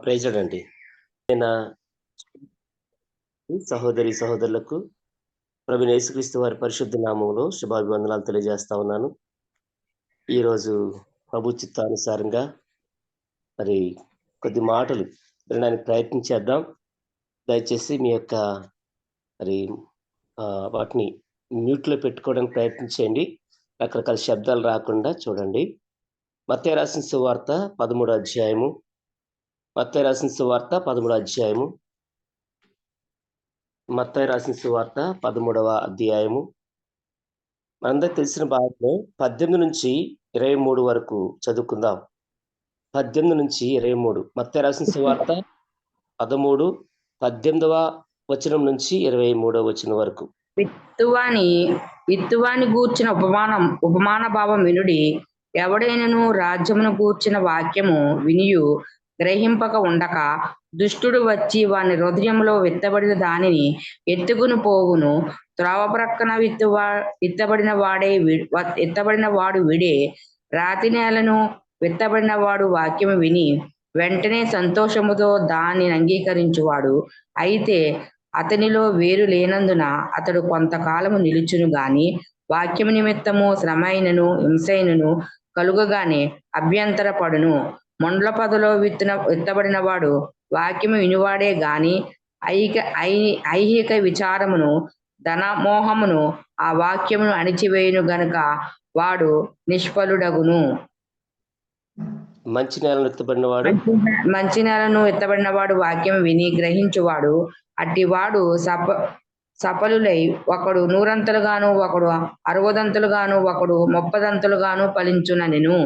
ప్రైజ్లాడండి. నేను సహోదరి సహోదరులకు ప్రభువైన యేసుక్రీస్తు వారి పరిశుద్ధ నామములో శుభాభివందనాలు తెలియజేస్తా ఉన్నాను. ఈరోజు ప్రభు చిత్తానుసారంగా మరి కొద్ది మాటలు వినడానికి ప్రయత్నం చేద్దాం. దయచేసి మీ యొక్క మరి వాటిని మ్యూట్‌లో పెట్టుకోవడానికి ప్రయత్నం చేయండి. రకరకాల శబ్దాలు రాకుండా చూడండి. మత్తయి రాసిన సువార్త 13వ అధ్యాయము. మత్తయి రాసిన సువార్త 13వ అధ్యాయము. మత్తయి రాసిన సువార్త 13వ అధ్యాయము. మనందరికి తెలిసిన భాగంలో 18 నుంచి 23 వరకు చదువుకుందాం. 18 నుంచి 23 మత్తయి రాసిన సువార్త 13, 18వ వచనం నుంచి 23వ వచనం వరకు. విత్తువాని గూర్చిన ఉపమాన భావం వినుడి. ఎవడైనను రాజ్యమును గూర్చిన వాక్యము వినియు గ్రహింపక ఉండక దుష్టుడు వచ్చి వాని హృదయంలో విత్తబడిన దానిని ఎత్తుకుని పోవును. త్రోవ ప్రక్కన విత్తబడిన వాడు విడే. రాతి నేలను విత్తబడిన వాడు వాక్యము విని వెంటనే సంతోషముతో దానిని అంగీకరించువాడు. అయితే అతనిలో వేరు లేనందున అతడు కొంతకాలము నిలుచును గాని వాక్యము నిమిత్తము శ్రమైనను హింసైనను కలుగగానే అభ్యంతర పడును. మొండ్ల పదలో విత్తబడిన వాడు వాక్యము వినువాడే గాని ఐహిక విచారమును ధనమోహమును ఆ వాక్యమును అణిచివేయును గనుక వాడు నిష్ఫలుడగును. మంచి నేలను విత్తబడిన వాడు వాక్యం విని గ్రహించువాడు. అట్టివాడు సఫలులై ఒకడు 100 ఒకడు 60 ఒకడు 30 ఫలించుననెను.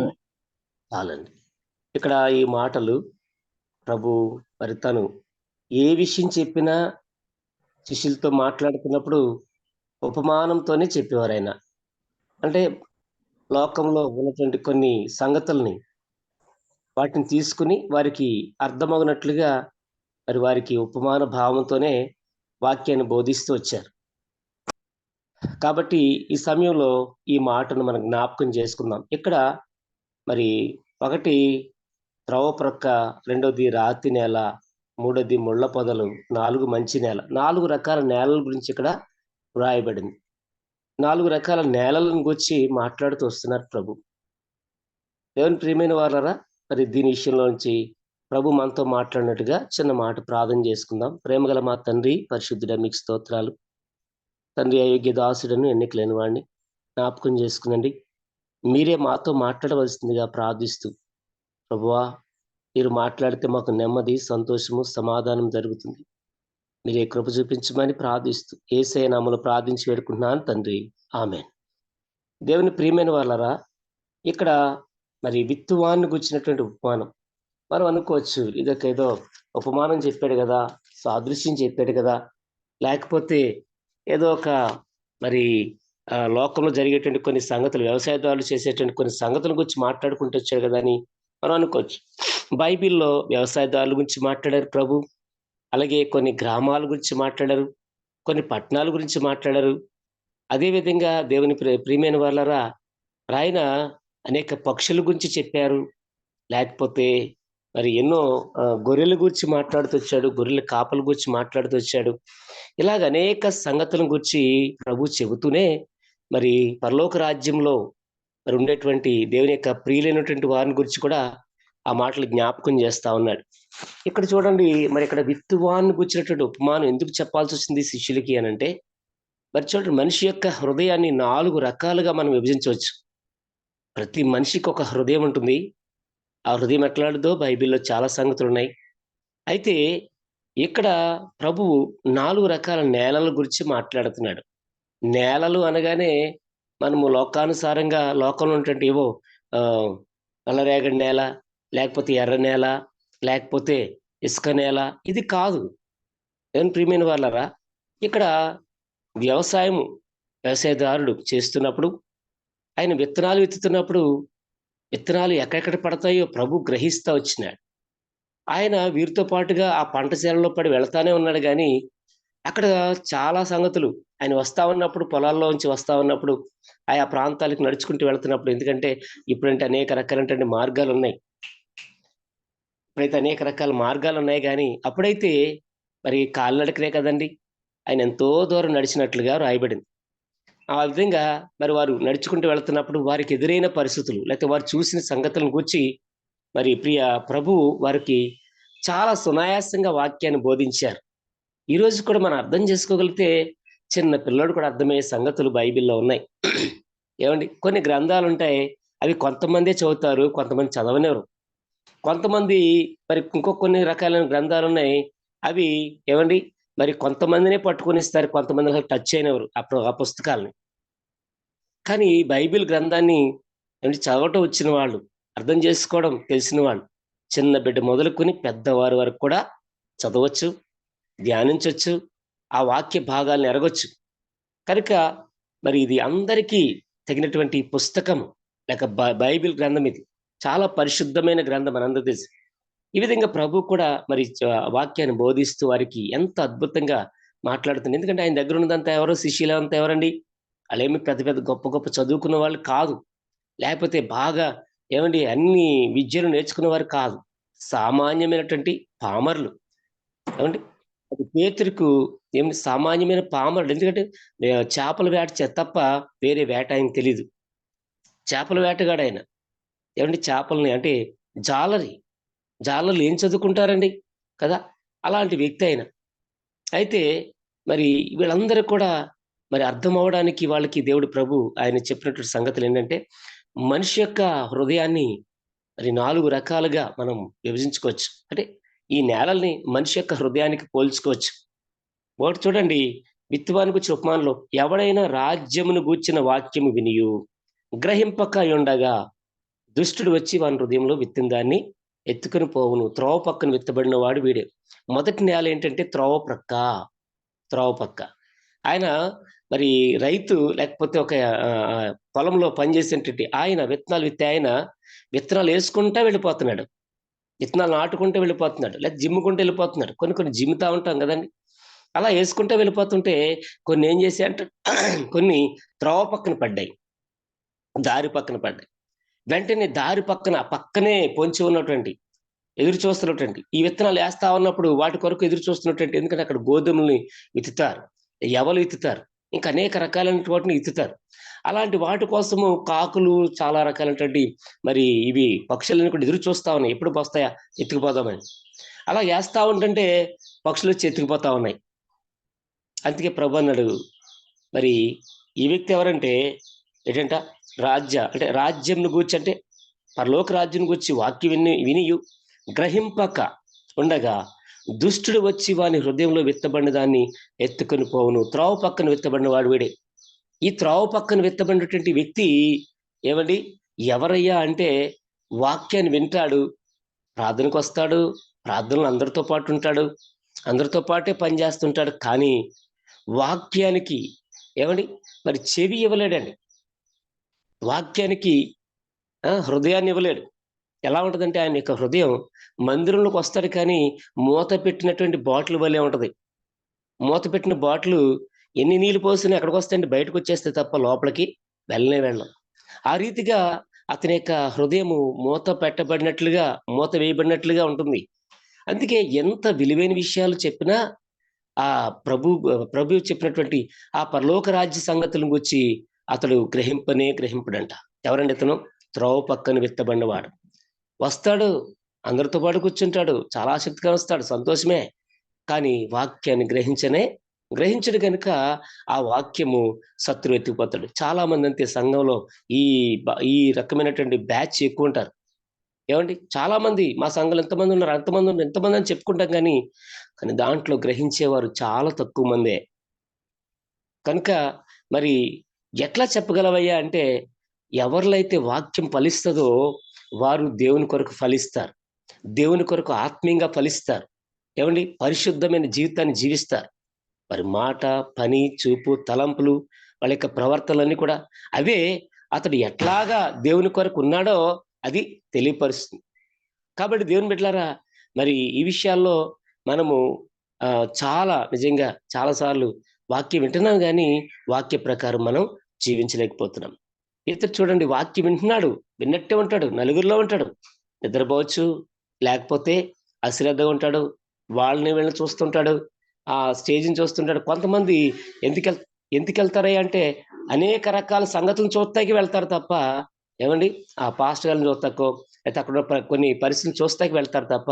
చాలండి. ఇక్కడ ఈ మాటలు ప్రభు మరి తను ఏ విషయం చెప్పినా శిష్యులతో మాట్లాడుతున్నప్పుడు ఉపమానంతోనే చెప్పేవారు ఆయన. అంటే లోకంలో ఉన్నటువంటి కొన్ని సంగతుల్ని వాటిని తీసుకుని వారికి అర్థమవునట్లుగా మరి వారికి ఉపమాన భావంతోనే వాక్యాన్ని బోధిస్తూ వచ్చారు. కాబట్టి ఈ సమయంలో ఈ మాటను మనం జ్ఞాపకం చేసుకుందాం. ఇక్కడ మరి ఒకటి త్రోవ ప్రక్క, రెండోది రాతి నేల, మూడోది ముళ్ళ పొదలు, 4 మంచి నేల. 4 రకాల నేలల గురించి ఇక్కడ వ్రాయబడింది. 4 రకాల నేలలను గురించి మాట్లాడుతూ వస్తున్నారు ప్రభు. దేవుని ప్రియమైన వారలారా, మరి దీని విషయంలో నుంచి ప్రభు మనతో మాట్లాడినట్టుగా చిన్న మాట ప్రార్థన చేసుకుందాం. ప్రేమగల మా తండ్రి పరిశుద్ధుడ, మీకు స్తోత్రాలు. తండ్రి, అయోగ్య దాసుడను ఎన్నికలేని వాడిని జ్ఞాపకం చేసుకునండి. మీరే మాతో మాట్లాడవలసిందిగా ప్రార్థిస్తూ, ప్రభువా మీరు మాట్లాడితే మాకు నెమ్మది, సంతోషము, సమాధానం జరుగుతుంది. మీరే కృప చూపించమని ప్రార్థిస్తూ యేసయ్య నామములో ప్రార్థించి వేడుకుంటున్నాను తండ్రి, ఆమేన్. దేవుని ప్రియమైన వాళ్ళరా, ఇక్కడ మరి విత్తువాన్ని గుర్చినటువంటి ఉపమానం. మనం అనుకోవచ్చు, ఇదొకేదో ఉపమానం చెప్పాడు కదా, సాదృశ్యం చెప్పాడు కదా, లేకపోతే ఏదో ఒక మరి లోకంలో జరిగేటువంటి కొన్ని సంగతులు, వ్యవసాయదారులు చేసేటువంటి కొన్ని సంగతుల గురించి మాట్లాడుకుంటూ వచ్చాడు కదా అని మనం అనుకోవచ్చు. బైబిల్లో వ్యవసాయదారుల గురించి మాట్లాడారు ప్రభు. అలాగే కొన్ని గ్రామాల గురించి మాట్లాడారు, కొన్ని పట్టణాల గురించి మాట్లాడారు. అదేవిధంగా దేవుని ప్రియమైన వాళ్ళరా, ఆయన అనేక పక్షుల గురించి చెప్పారు. లేకపోతే మరి ఎన్నో గొర్రెల గురించి మాట్లాడుతూ వచ్చాడు, గొర్రెల కాపల గురించి మాట్లాడుతూ వచ్చాడు. ఇలాగ అనేక సంగతుల గురించి ప్రభు చెబుతూనే మరి పరలోక రాజ్యంలో మరి ఉండేటువంటి దేవుని యొక్క ప్రియులైనటువంటి వారిని గురించి కూడా ఆ మాటలు జ్ఞాపకం చేస్తా ఉన్నాడు. ఇక్కడ చూడండి, మరి ఇక్కడ విత్తువాన్ని గుర్చినటువంటి ఉపమానం ఎందుకు చెప్పాల్సి వచ్చింది శిష్యులకి అనంటే, మరి చూడండి, మనిషి యొక్క హృదయాన్ని 4 రకాలుగా మనం విభజించవచ్చు. ప్రతి మనిషికి ఒక హృదయం ఉంటుంది. ఆ హృదయం ఎట్లాంటిదో బైబిల్లో చాలా సంగతులు ఉన్నాయి. అయితే ఇక్కడ ప్రభువు 4 రకాల నేలల గురించి మాట్లాడుతున్నాడు. నేలలు అనగానే మనము లోకానుసారంగా లోకంలో ఉన్నటువంటి ఏవో నల్లరేగడి నేల, లేకపోతే ఎర్ర నేల, లేకపోతే ఇసుక నేల, ఇది కాదు. దేవుని ప్రియమైన వాళ్ళరా, ఇక్కడ వ్యవసాయదారుడు చేస్తున్నప్పుడు, ఆయన విత్తనాలు విత్తుతున్నప్పుడు విత్తనాలు ఎక్కడెక్కడ పడతాయో ప్రభు గ్రహిస్తూ వచ్చినాడు. ఆయన వీరితో పాటుగా ఆ పంటశాలలో పడి వెళతానే ఉన్నాడు. కానీ అక్కడ చాలా సంగతులు, ఆయన వస్తా ఉన్నప్పుడు, పొలాల్లోంచి వస్తా ఉన్నప్పుడు, ఆయా ప్రాంతాలకు నడుచుకుంటూ వెళ్తున్నప్పుడు, ఎందుకంటే ఇప్పుడంటే అనేక రకాలైనటువంటి మార్గాలు ఉన్నాయి. ఇప్పుడైతే అనేక రకాల మార్గాలు ఉన్నాయి గానీ, అప్పుడైతే మరి కాలినడకనే కదండీ! ఆయన ఎంతో దూరం నడిచినట్లుగా రాయబడింది. ఆ విధంగా మరి వారు నడుచుకుంటూ వెళ్తున్నప్పుడు వారికి ఎదురైన పరిస్థితులు, లేకపోతే వారు చూసిన సంగతులను గూర్చి మరి ప్రియ ప్రభువు వారికి చాలా సునాయాసంగా వాక్యాన్ని బోధించారు. ఈరోజు కూడా మనం అర్థం చేసుకోగలిగితే చిన్న పిల్లోడు కూడా అర్థమయ్యే సంగతులు బైబిల్‌లో ఉన్నాయి. ఏవండీ? కొన్ని గ్రంథాలుంటాయి. అవి కొంతమందే చదువుతారు. కొంతమంది చదవనివ్వరు. కొంతమంది మరి ఇంకో కొన్ని రకాలైన గ్రంథాలున్నాయి. అవి ఏవండీ? మరి కొంతమందినే పట్టుకొనిస్తారు. కొంతమంది అసలు టచ్ చేయనివ్వరు ఆ పుస్తకాల్ని. కానీ ఈ బైబిల్ గ్రంథాన్ని ఏవండీ చదవటం వచ్చిన వాళ్ళు, అర్థం చేసుకోవడం తెలిసిన వాళ్ళు, చిన్న బిడ్డ మొదలుకొని పెద్దవారి వరకు కూడా చదవచ్చు, ధ్యానించొచ్చు, ఆ వాక్య భాగాల్ని ఎరగొచ్చు. కనుక మరి ఇది అందరికీ తగినటువంటి పుస్తకం లేక బైబిల్ గ్రంథం ఇది. చాలా పరిశుద్ధమైన గ్రంథం మనందరికీ తెలుసు. ఈ విధంగా ప్రభు కూడా మరి వాక్యాన్ని బోధిస్తూ వారికి ఎంత అద్భుతంగా మాట్లాడుతుంది. ఎందుకంటే ఆయన దగ్గర ఉన్నదంతా ఎవరు? శిష్యులంతా ఎవరండి? ఆళ్ళేమి పెద్ద పెద్ద గొప్ప గొప్ప చదువుకున్న వాళ్ళు కాదు. లేకపోతే బాగా ఏవండీ అన్ని విద్యలు నేర్చుకున్నవారు కాదు. సామాన్యమైనటువంటి పామరులు. ఏవండీ? అది పేతురుకు ఏమి సామాన్యమైన పామరుడు. ఎందుకంటే చేపల వేట తప్ప వేరే వేట ఆయనకి తెలీదు. చేపల వేటగాడాయన. ఏవండీ చేపల్ని అంటే జాలరి. జాలర్లు ఏం చదువుకుంటారండి? కదా! అలాంటి వ్యక్తి ఆయన. అయితే మరి వీళ్ళందరూ కూడా మరి అర్థమవ్వడానికి వాళ్ళకి దేవుడు ప్రభు ఆయన చెప్పినటువంటి సంగతులేంటంటే, మనిషి యొక్క హృదయాన్ని మరి 4 రకాలుగా మనం విభజించుకోవచ్చు. అంటే ఈ నేలల్ని మనిషి యొక్క హృదయానికి పోల్చుకోవచ్చు. ఒకటి చూడండి, విత్తువానికి వచ్చిన ఉపమానంలో ఎవడైనా రాజ్యమును గూర్చిన వాక్యము వినియు గ్రహింపక యుండగా దుష్టుడు వచ్చి వాని హృదయంలో విత్తిన దాన్ని ఎత్తుకొని పోవును. త్రోవ పక్కన విత్తబడిన వాడు వీడే. మొదటి నేల ఏంటంటే త్రోవ ప్రక్క. త్రోవ పక్క. ఆయన మరి రైతు లేకపోతే ఒక పొలంలో పనిచేసేటువంటి ఆయన విత్తనాలు విత్తే ఆయన విత్తనాలు యేసుకుంటా వెళ్ళిపోతున్నాడు. విత్తనాలు నాటుకుంటూ వెళ్ళిపోతున్నాడు. లేకపోతే జిమ్ముకుంటూ వెళ్ళిపోతున్నాడు. కొన్ని కొన్ని జిమ్ముతా ఉంటాం గదండీ! అలా యేసుకుంటూ వెళ్ళిపోతుంటే కొన్ని ఏం చేశాయంటే కొన్ని త్రోవ పక్కన పడ్డాయి. దారి పక్కన పడ్డాయి. వెంటనే దారి పక్కన పక్కనే పొంచి ఉన్నటువంటి ఎదురు చూస్తున్నటువంటి ఈ విత్తనాలు ఏస్తా ఉన్నప్పుడు వాటి కొరకు ఎదురు చూస్తున్నటువంటి ఎందుకంటే అక్కడ గోధుమల్ని విత్తుతారు. ఎవలు విత్తుతారు. ఇంకా అనేక రకాలైనటువంటి వాటిని విత్తుతారు. అలాంటి వాటి కోసము కాకులు చాలా రకాలైనటువంటి మరి ఇవి పక్షులన్నీ కూడా ఎదురు చూస్తా ఉన్నాయి. ఎప్పుడు వస్తాయా ఎత్తుకుపోదామని. అలా ఏస్తా ఉంటుంటే పక్షులొచ్చి ఎత్తుకుపోతా ఉన్నాయి. అందుకే ప్రభు అన్నాడు మరి ఈ వ్యక్తి ఎవరంటే ఏంటంట అంటే రాజ్యంను గూర్చి అంటే పరలోక రాజ్యం గూర్చి వాక్యం వినియు గ్రహింపక ఉండగా దుష్టుడు వచ్చి వాని హృదయంలో విత్తబడిన దాన్ని ఎత్తుకొని పోవును. త్రోవ పక్కన విత్తబడిన వాడు వీడే. ఈ త్రోవ పక్కన విత్తబడినటువంటి వ్యక్తి ఏమండి ఎవరయ్యా అంటే వాక్యాన్ని వింటాడు, ప్రార్థనకు వస్తాడు, ప్రార్థనలు అందరితో పాటు ఉంటాడు, అందరితో పాటే పనిచేస్తుంటాడు. కానీ వాక్యానికి ఏమండి మరి చెవి ఇవ్వలేడండి. వాక్యానికి హృదయాన్ని ఇవ్వలేడు. ఎలా ఉంటదంటే ఆయన యొక్క హృదయం మందిరంలోకి వస్తాడు కానీ మూత పెట్టినటువంటి బాటిల్ వలే ఉంటది. మూత పెట్టిన బాటిలు ఎన్ని నీళ్లు పోసినా ఎక్కడికొస్తాయంటే బయటకొచ్చేస్తే తప్ప లోపలికి వెళ్ళనే వెళ్ళం. ఆ రీతిగా అతని యొక్క హృదయము మూత పెట్టబడినట్లుగా, మూత వేయబడినట్లుగా ఉంటుంది. అందుకే ఎంత విలువైన విషయాలు చెప్పినా ఆ ప్రభువు చెప్పినటువంటి ఆ పరలోక రాజ్య సంగతులను గూర్చి అతడు గ్రహింపడంట. ఎవరండి ఇతను? త్రోవ పక్కన విత్తబడినవాడు. వస్తాడు, అందరితో పాటు కూర్చుంటాడు, చాలా ఆసక్తిగా వస్తాడు, సంతోషమే. కానీ వాక్యాన్ని గ్రహించడు గనుక ఆ వాక్యము శత్రువు ఎత్తుకుపోతాడు. చాలా మంది అంతే సంఘంలో ఈ రకమైనటువంటి బ్యాచ్ ఎక్కువ ఉంటారు. ఏమండి చాలా మంది మా సంఘంలో ఎంతమంది ఉన్నారు, ఎంతమంది అని చెప్పుకుంటాం కానీ దాంట్లో గ్రహించేవారు చాలా తక్కువ మందే. కనుక మరి ఎట్లా చెప్పగలవయ్యా అంటే ఎవరిలో అయితే వాక్యం ఫలిస్తదో వారు దేవుని కొరకు ఫలిస్తారు. దేవుని కొరకు ఆత్మీయంగా ఫలిస్తారు. ఏమండి పరిశుద్ధమైన జీవితాన్ని జీవిస్తారు. మరి మాట, పని, చూపు, తలంపులు వాళ్ళ యొక్క ప్రవర్తనలన్నీ కూడా అవే అతడు ఎట్లాగా దేవుని కొరకు ఉన్నాడో అది తెలియపరుస్తుంది. కాబట్టి దేవుని బిడ్డలారా మరి ఈ విషయాల్లో మనము చాలా నిజంగా చాలా సార్లు వాక్యం వింటున్నాం కానీ వాక్య ప్రకారం మనం జీవించలేకపోతున్నాం. ఇతడు చూడండి వాక్యం వింటున్నాడు, విన్నట్టే ఉంటాడు, నలుగురిలో ఉంటాడు, నిద్రపోవచ్చు, లేకపోతే అశ్రద్ధగా ఉంటాడు, వాళ్ళని వీళ్ళని చూస్తుంటాడు, ఆ స్టేజ్ని చూస్తుంటాడు. కొంతమంది ఎందుకెళ్ ఎందుకెళ్తారా అంటే అనేక రకాల సంగతులను చూస్తాకి వెళ్తారు తప్ప, ఏమండి, ఆ పాస్టర్ గారిని చూస్తాకో లేకపోతే అక్కడ కొన్ని పరిస్థితులు చూస్తాకి వెళ్తారు తప్ప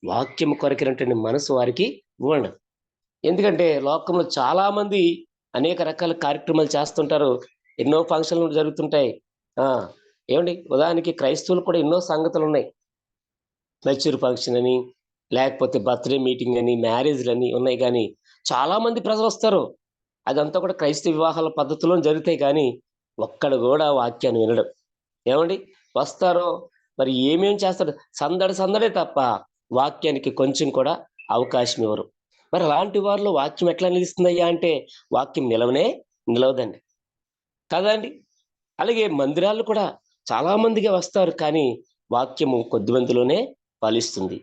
వాక్యం కొరకినటువంటి మనసు వారికి ఉండదు. ఎందుకంటే లోకంలో చాలా మంది అనేక రకాల కార్యక్రమాలు చేస్తుంటారు, ఎన్నో ఫంక్షన్లు జరుగుతుంటాయి. ఆ ఏమండి, ఉదాహరణకి క్రైస్తవులు కూడా ఎన్నో సంగతులు ఉన్నాయి. మెచ్యూర్ ఫంక్షన్ అని, లేకపోతే బర్త్డే మీటింగ్ అని, మ్యారేజ్‌లని ఉన్నాయి గానీ, చాలా మంది ప్రజలొస్తారు. అదంతా కూడా క్రైస్తవ వివాహాల పద్ధతిలో జరుగుతాయి కానీ, ఒక్కడు గూడా వాక్యాన్ని వినడు. ఏవండీ? వస్తారు, మరి ఏమేం చేస్తాడు? సందడి సందడే తప్ప, వాక్యానికి కొంచెం కూడా అవకాశం ఇవ్వరు. మరి అలాంటి వారిలో వాక్యం ఎట్లా నిలుస్తుందయ్యా అంటే, వాక్యం నిలవనే నిలవదండి. కదా అండి? అలాగే మందిరాల్లో కూడా చాలా మందిగా వస్తారు కానీ, వాక్యము కొద్ది మందిలోనే ఫలిస్తుంది.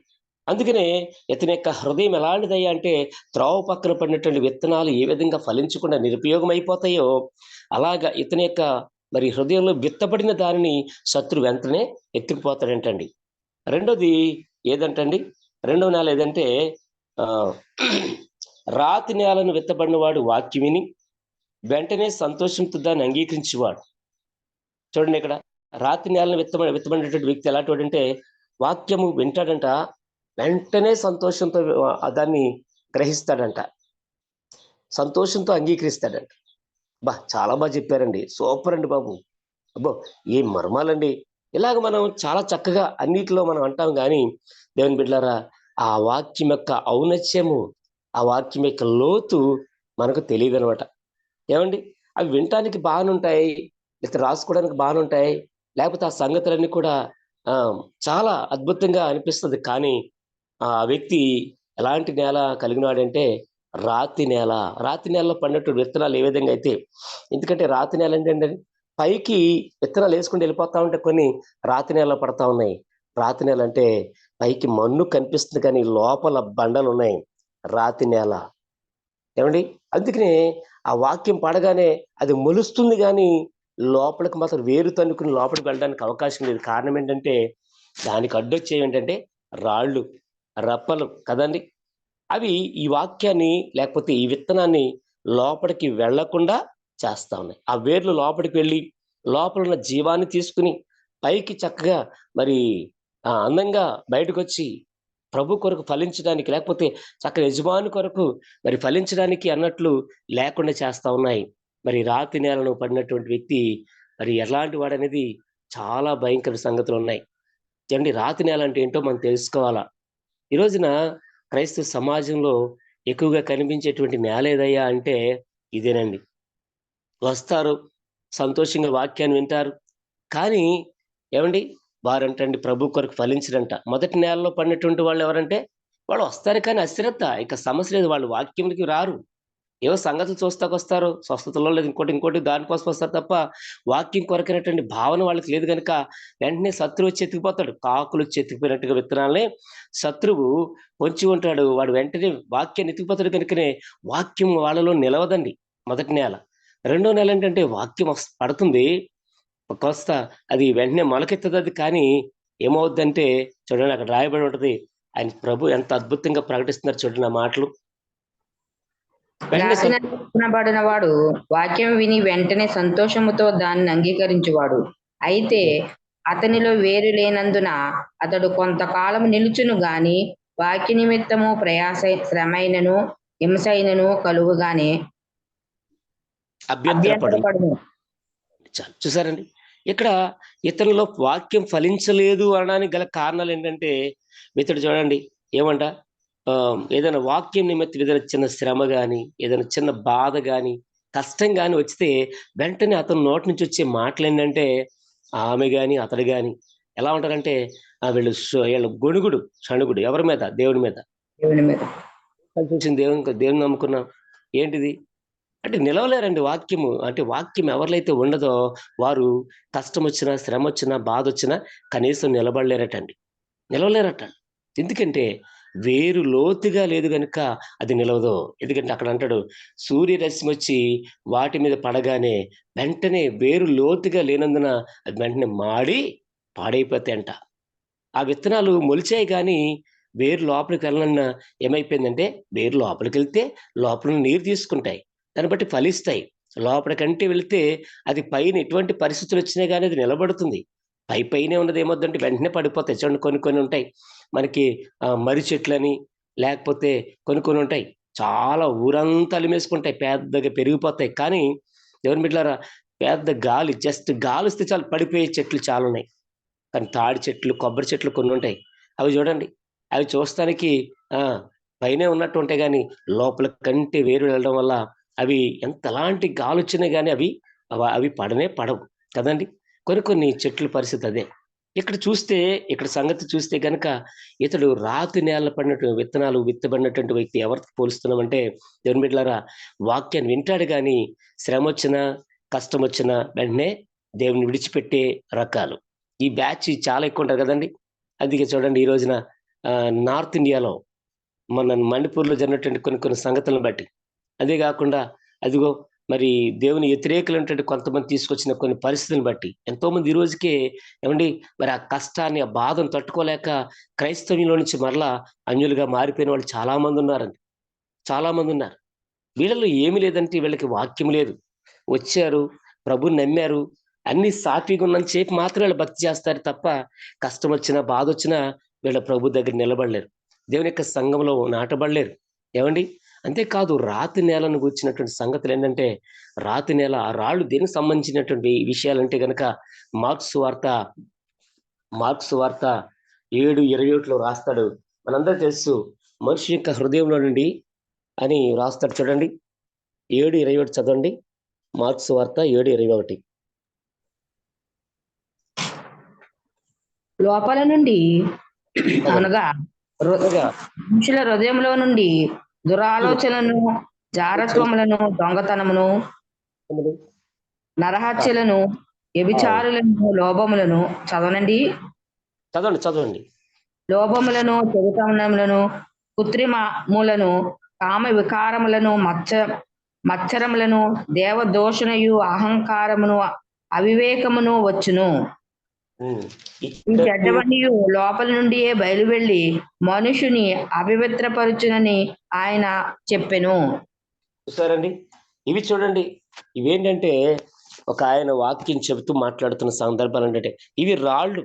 అందుకనే ఇతని యొక్క హృదయం ఎలాంటిదయ్యా అంటే, త్రోవ పక్కన పడినటువంటి విత్తనాలు ఏ విధంగా ఫలించకుండా నిరుపయోగమైపోతాయో, అలాగా ఇతని యొక్క మరి హృదయంలో విత్తబడిన దానిని శత్రువు వెంటనే ఎత్తుకుపోతాడంటండి. రెండోది ఏదంటండి? రెండవ నేల ఏదంటే ఆహ్, రాతి నేలను విత్తబడిన వాడు వాక్యం విని, వెంటనే సంతోషంతో దాన్ని అంగీకరించేవాడు. చూడండి ఇక్కడ, రాతి నేలను విత్తబడినటువంటి వ్యక్తి ఎలాంటివాడంటే, వాక్యము వింటాడంట, వెంటనే సంతోషంతో దాన్ని గ్రహిస్తాడంట. సంతోషంతో అంగీకరిస్తాడంట. చాలా చెప్పారండి. సూపర్ అండి బాబు. అబ్బో! ఏం మర్మాలండి. ఇలాగ మనం చాలా చక్కగా అన్నిటిలో మనం అంటాం గానీ, దేవుని బిడ్డలారా, ఆ వాక్యం యొక్క ఔన్నత్యము, ఆ వాక్యం యొక్క లోతు మనకు తెలీదనమాట. ఏవండి? అవి వినటానికి బానుంటాయి, లేతే రాసుకోవడానికి బానుంటాయి, లేకపోతే ఆ సంగతులన్నీ కూడా చాలా అద్భుతంగా అనిపిస్తది. కానీ, ఆ వ్యక్తి ఎలాంటి నేల కలిగినవాడంటే రాతి నేల. రాతి నేలలో పడినటువంటి విత్తనాలు ఏ విధంగా అయితే, ఎందుకంటే రాతి నేల ఏంటంటే పైకి విత్తనాలు వేసుకుంటూ వెళ్ళిపోతా ఉంటే కొన్ని రాతి నేలలో పడతా ఉన్నాయి. రాతి నేల అంటే పైకి మన్ను కనిపిస్తుంది కానీ లోపల బండలున్నాయి. రాతి నేల. ఏవండి? అందుకనే ఆ వాక్యం పడగానే అది మొలుస్తుంది గానీ, లోపలికి మాత్రం వేరు తన్నుకుని లోపలికి వెళ్ళడానికి అవకాశం లేదు. కారణం ఏంటంటే, దానికి అడ్డొచ్చేవేంటంటే రాళ్ళు, రప్పలు కదండీ! అవి ఈ వాక్యాన్ని లేకపోతే ఈ విత్తనాన్ని లోపలికి వెళ్ళకుండా చేస్తా ఉన్నాయి. ఆ వేర్లు లోపలికి వెళ్ళి, లోపల ఉన్న జీవాన్ని తీసుకొని, పైకి చక్కగా మరి అందంగా బయటకొచ్చి, ప్రభు కొరకు ఫలించడానికి లేకపోతే చక్కని యజమాని కొరకు మరి ఫలించడానికి అన్నట్లు లేకుండా చేస్తా ఉన్నాయి. మరి రాతి నేలను పడినటువంటి వ్యక్తి మరి ఎలాంటి వాడనేది చాలా భయంకర సంగతులున్నాయి. ఏవండీ, రాతి నేల అంటే ఏంటో మనం తెలుసుకోవాలా. ఈ రోజున క్రైస్తవ సమాజంలో ఎక్కువగా కనిపించేటువంటి నేల ఏదయ్యా అంటే ఇదేనండి. వస్తారు, సంతోషంగా వాక్యాన్ని వింటారు. కానీ ఏవండి, వారంటండి ప్రభు కొరకు ఫలించరంట. మొదటి నేలలో పడినటువంటి వాళ్ళెవరంటే, వాళ్ళు వస్తారు కానీ అశ్రద్ధ. ఇక సమస్య లేదు. వాళ్ళు వాక్యంకి రారు. ఏవో సంగతులు చూస్తాకొస్తారు. స్వస్థతలో లేదు ఇంకోటి, ఇంకోటి దానికోసం వస్తారు తప్ప, వాక్యం కొరకైనటువంటి భావన వాళ్ళకి లేదు గనుక, వెంటనే శత్రువు వచ్చి ఎత్తుకుపోతాడు. కాకులొచ్చి ఎత్తుకుపోయినట్టుగా విత్తనాల్ని శత్రువు పొంచి ఉంటాడు. వాడు వెంటనే వాక్యాన్ని ఎత్తుకుపోతాడు కనుకనే వాక్యం వాళ్ళలో నిలవదండి మొదటి నేల. రెండో నేల ఏంటంటే వాక్యం పడుతుంది. కాస్త అది వెంటనే మొలకెత్తదది కానీ ఏమవుద్దంటే, చూడండి అక్కడ రాయబడి ఉంటది. ఆయన ప్రభు ఎంత అద్భుతంగా ప్రకటిస్తున్నారు చూడండి ఆ మాటలు. వెంటనే రాతి విత్తబడిన వాడు వాక్యం విని వెంటనే సంతోషముతో దాన్ని అంగీకరించువాడు. అయితే అతనిలో వేరు లేనందున అతడు కొంతకాలం నిలుచును గాని వాక్య నిమిత్తము శ్రమైనను హింసైనను కలుగుగానే అభ్యంతరపడు. అభ్యంతరపడును. చూసారండి? ఇక్కడ ఇతనిలో వాక్యం ఫలించలేదు అనడానికి గల కారణాలేంటంటే, ఇతడు చూడండి ఏమంట, ఏదైనా వాక్యం నిమిత్తం ఏదైనా చిన్న శ్రమ గాని, ఏదైనా చిన్న బాధ గాని, కష్టం గాని వచ్చితే వెంటనే అతని నోటి నుంచి వచ్చే మాటలేంటంటే, ఆమె గాని, అతడు గాని ఎలా ఉంటారంటే, వీళ్ళు గొణుగుడు, సణుగుడు ఎవరి మీద? దేవుడి మీద. దేవుని మీద. దేవుడిని నమ్ముకున్నాం. ఏంటిది? అంటే నిలవలేరండి వాక్యము. అంటే వాక్యం ఎవరిలైతే ఉండదో వారు కష్టమొచ్చినా, శ్రమొచ్చినా, బాధొచ్చినా కనీసం నిలబడలేరటండి. నిలవలేరట. ఎందుకంటే వేరు లోతుగా లేదు గనుక అది నిలవదు. ఎందుకంటే అక్కడ అంటాడు, సూర్యరశ్మొచ్చి వాటి మీద పడగానే వెంటనే వేరు లోతుగా లేనందున అది వెంటనే మాడి పాడైపోతాయంట. ఆ విత్తనాలు మొలిచాయి కానీ వేరు లోపలికి వెళ్ళనన్న ఏమైపోయిందంటే వేరు లోపలికి వెళ్తే లోపల నీరు తీసుకుంటాయి, దాన్ని బట్టి ఫలిస్తాయి. లోపలికంటే వెళితే అది పైన ఎటువంటి పరిస్థితులు వచ్చినా కానీ అది నిలబడుతుంది. పైనే ఉన్నది ఏమవుద్దంటే వెంటనే పడిపోతాయి. చూడండి కొన్ని కొన్ని ఉంటాయి మనకి, మర్రి చెట్లని, లేకపోతే కొన్ని ఉంటాయి చాలా ఊరంతా అలిమేసుకుంటాయి, పెద్దగా పెరిగిపోతాయి. కానీ దేవుని బిడ్డలారా, పెద్ద గాలి, జస్ట్ గాలి వస్తే చాలు పడిపోయే చెట్లు చాలా ఉన్నాయి. కానీ తాడి చెట్లు, కొబ్బరి చెట్లు కొన్ని ఉంటాయి. అవి చూడండి, అవి చూస్తానికి ఆ పైనే ఉన్నట్టు ఉంటాయి కానీ లోపల కంటే వేరు వెళ్ళడం వల్ల అవి ఎంతలాంటి గాలొచ్చినా గానీ అవి పడనే పడవు కదండి. కొన్ని చెట్ల పరిస్థితి అదే. ఇక్కడ సంగతి చూస్తే గనక ఇతడు రాతి నేల పడినట్టు విత్తనాలు విత్తబడినటువంటి వ్యక్తి. ఎవరికి పోలుస్తున్నామంటే దేవుని బిడ్డలారా, వాక్యాన్ని వింటాడు గాని శ్రమ వచ్చినా కష్టం వచ్చినా వెంటనే దేవుని విడిచిపెట్టే రకాలు. ఈ బ్యాచ్ చాలా ఎక్కువ ఉంటారు కదండి. అందుకే చూడండి ఈ రోజున నార్త్ ఇండియాలో మన మణిపూర్‌లో జరిగినటువంటి కొన్ని సంగతులను బట్టి, అదే గాకుండా అదిగో మరి దేవుని వ్యతిరేకులైనటువంటి కొంతమంది తీసుకొచ్చిన కొన్ని పరిస్థితులను బట్టి ఎంతోమంది ఈ రోజుకే ఏవండీ మరి ఆ కష్టాన్ని, ఆ బాధను తట్టుకోలేక క్రైస్తవ్యంలో నుంచి మరలా అన్యులుగా మారిపోయిన వాళ్ళు చాలా మందున్నారండి. చాలా మందున్నారు. వీళ్ళలో ఏమి లేదంటే వీళ్ళకి వాక్యం లేదు. వచ్చారు, ప్రభువుని నమ్మారు, అన్నీ సాఫీగా ఉన్నంత సేపు మాత్రమే వీళ్ళు భక్తి చేస్తారు తప్ప, కష్టమొచ్చినా, బాధొచ్చినా వీళ్ళ ప్రభు దగ్గర నిలబడలేరు. దేవుని యొక్క సంఘంలో నాటబడలేరు. ఏవండీ? అంతేకాదు రాతి నేలను గూర్చినటువంటి సంగతులేంటంటే, రాతి నేల, ఆ రాళ్ళు దేనికి సంబంధించినటువంటి విషయాలంటే గనక మార్క్స్ వార్త మార్క్స్ వార్త 7:21లో రాస్తాడు. మనందరికి తెలుసు, మనిషి యొక్క హృదయంలో నుండి అని రాస్తాడు చూడండి. 7:21 చదవండి. మార్క్స్ వార్త 7:21. లోపల నుండి చదవండి. అనగా అనగా మనుషుల హృదయంలో నుండి దురాలోచనలను, జారత్వములను, దొంగతనమును, నరహత్యలను, వ్యభిచారులను, లోభములను చదవనండి. చదవండి. లోభములను, చెడుతనములను, కృత్రిమములను, కామ వికారములను, మత్సరములను, దేవదూషణయు, అహంకారమును, అవివేకమును వచ్చును. హ్మ్. ఈ ఇక్కడ చెడ్డవనియు లోపల నుండియే బయలువెళ్ళి మనుషుని అపవిత్రపరచునని ఆయన చెప్పెను. చూసారండి? ఇవి చూడండి. ఇవేంటంటే ఒక ఆయన వాక్యం చెబుతూ మాట్లాడుతున్న సందర్భాలేంటంటే, ఇవి రాళ్ళు.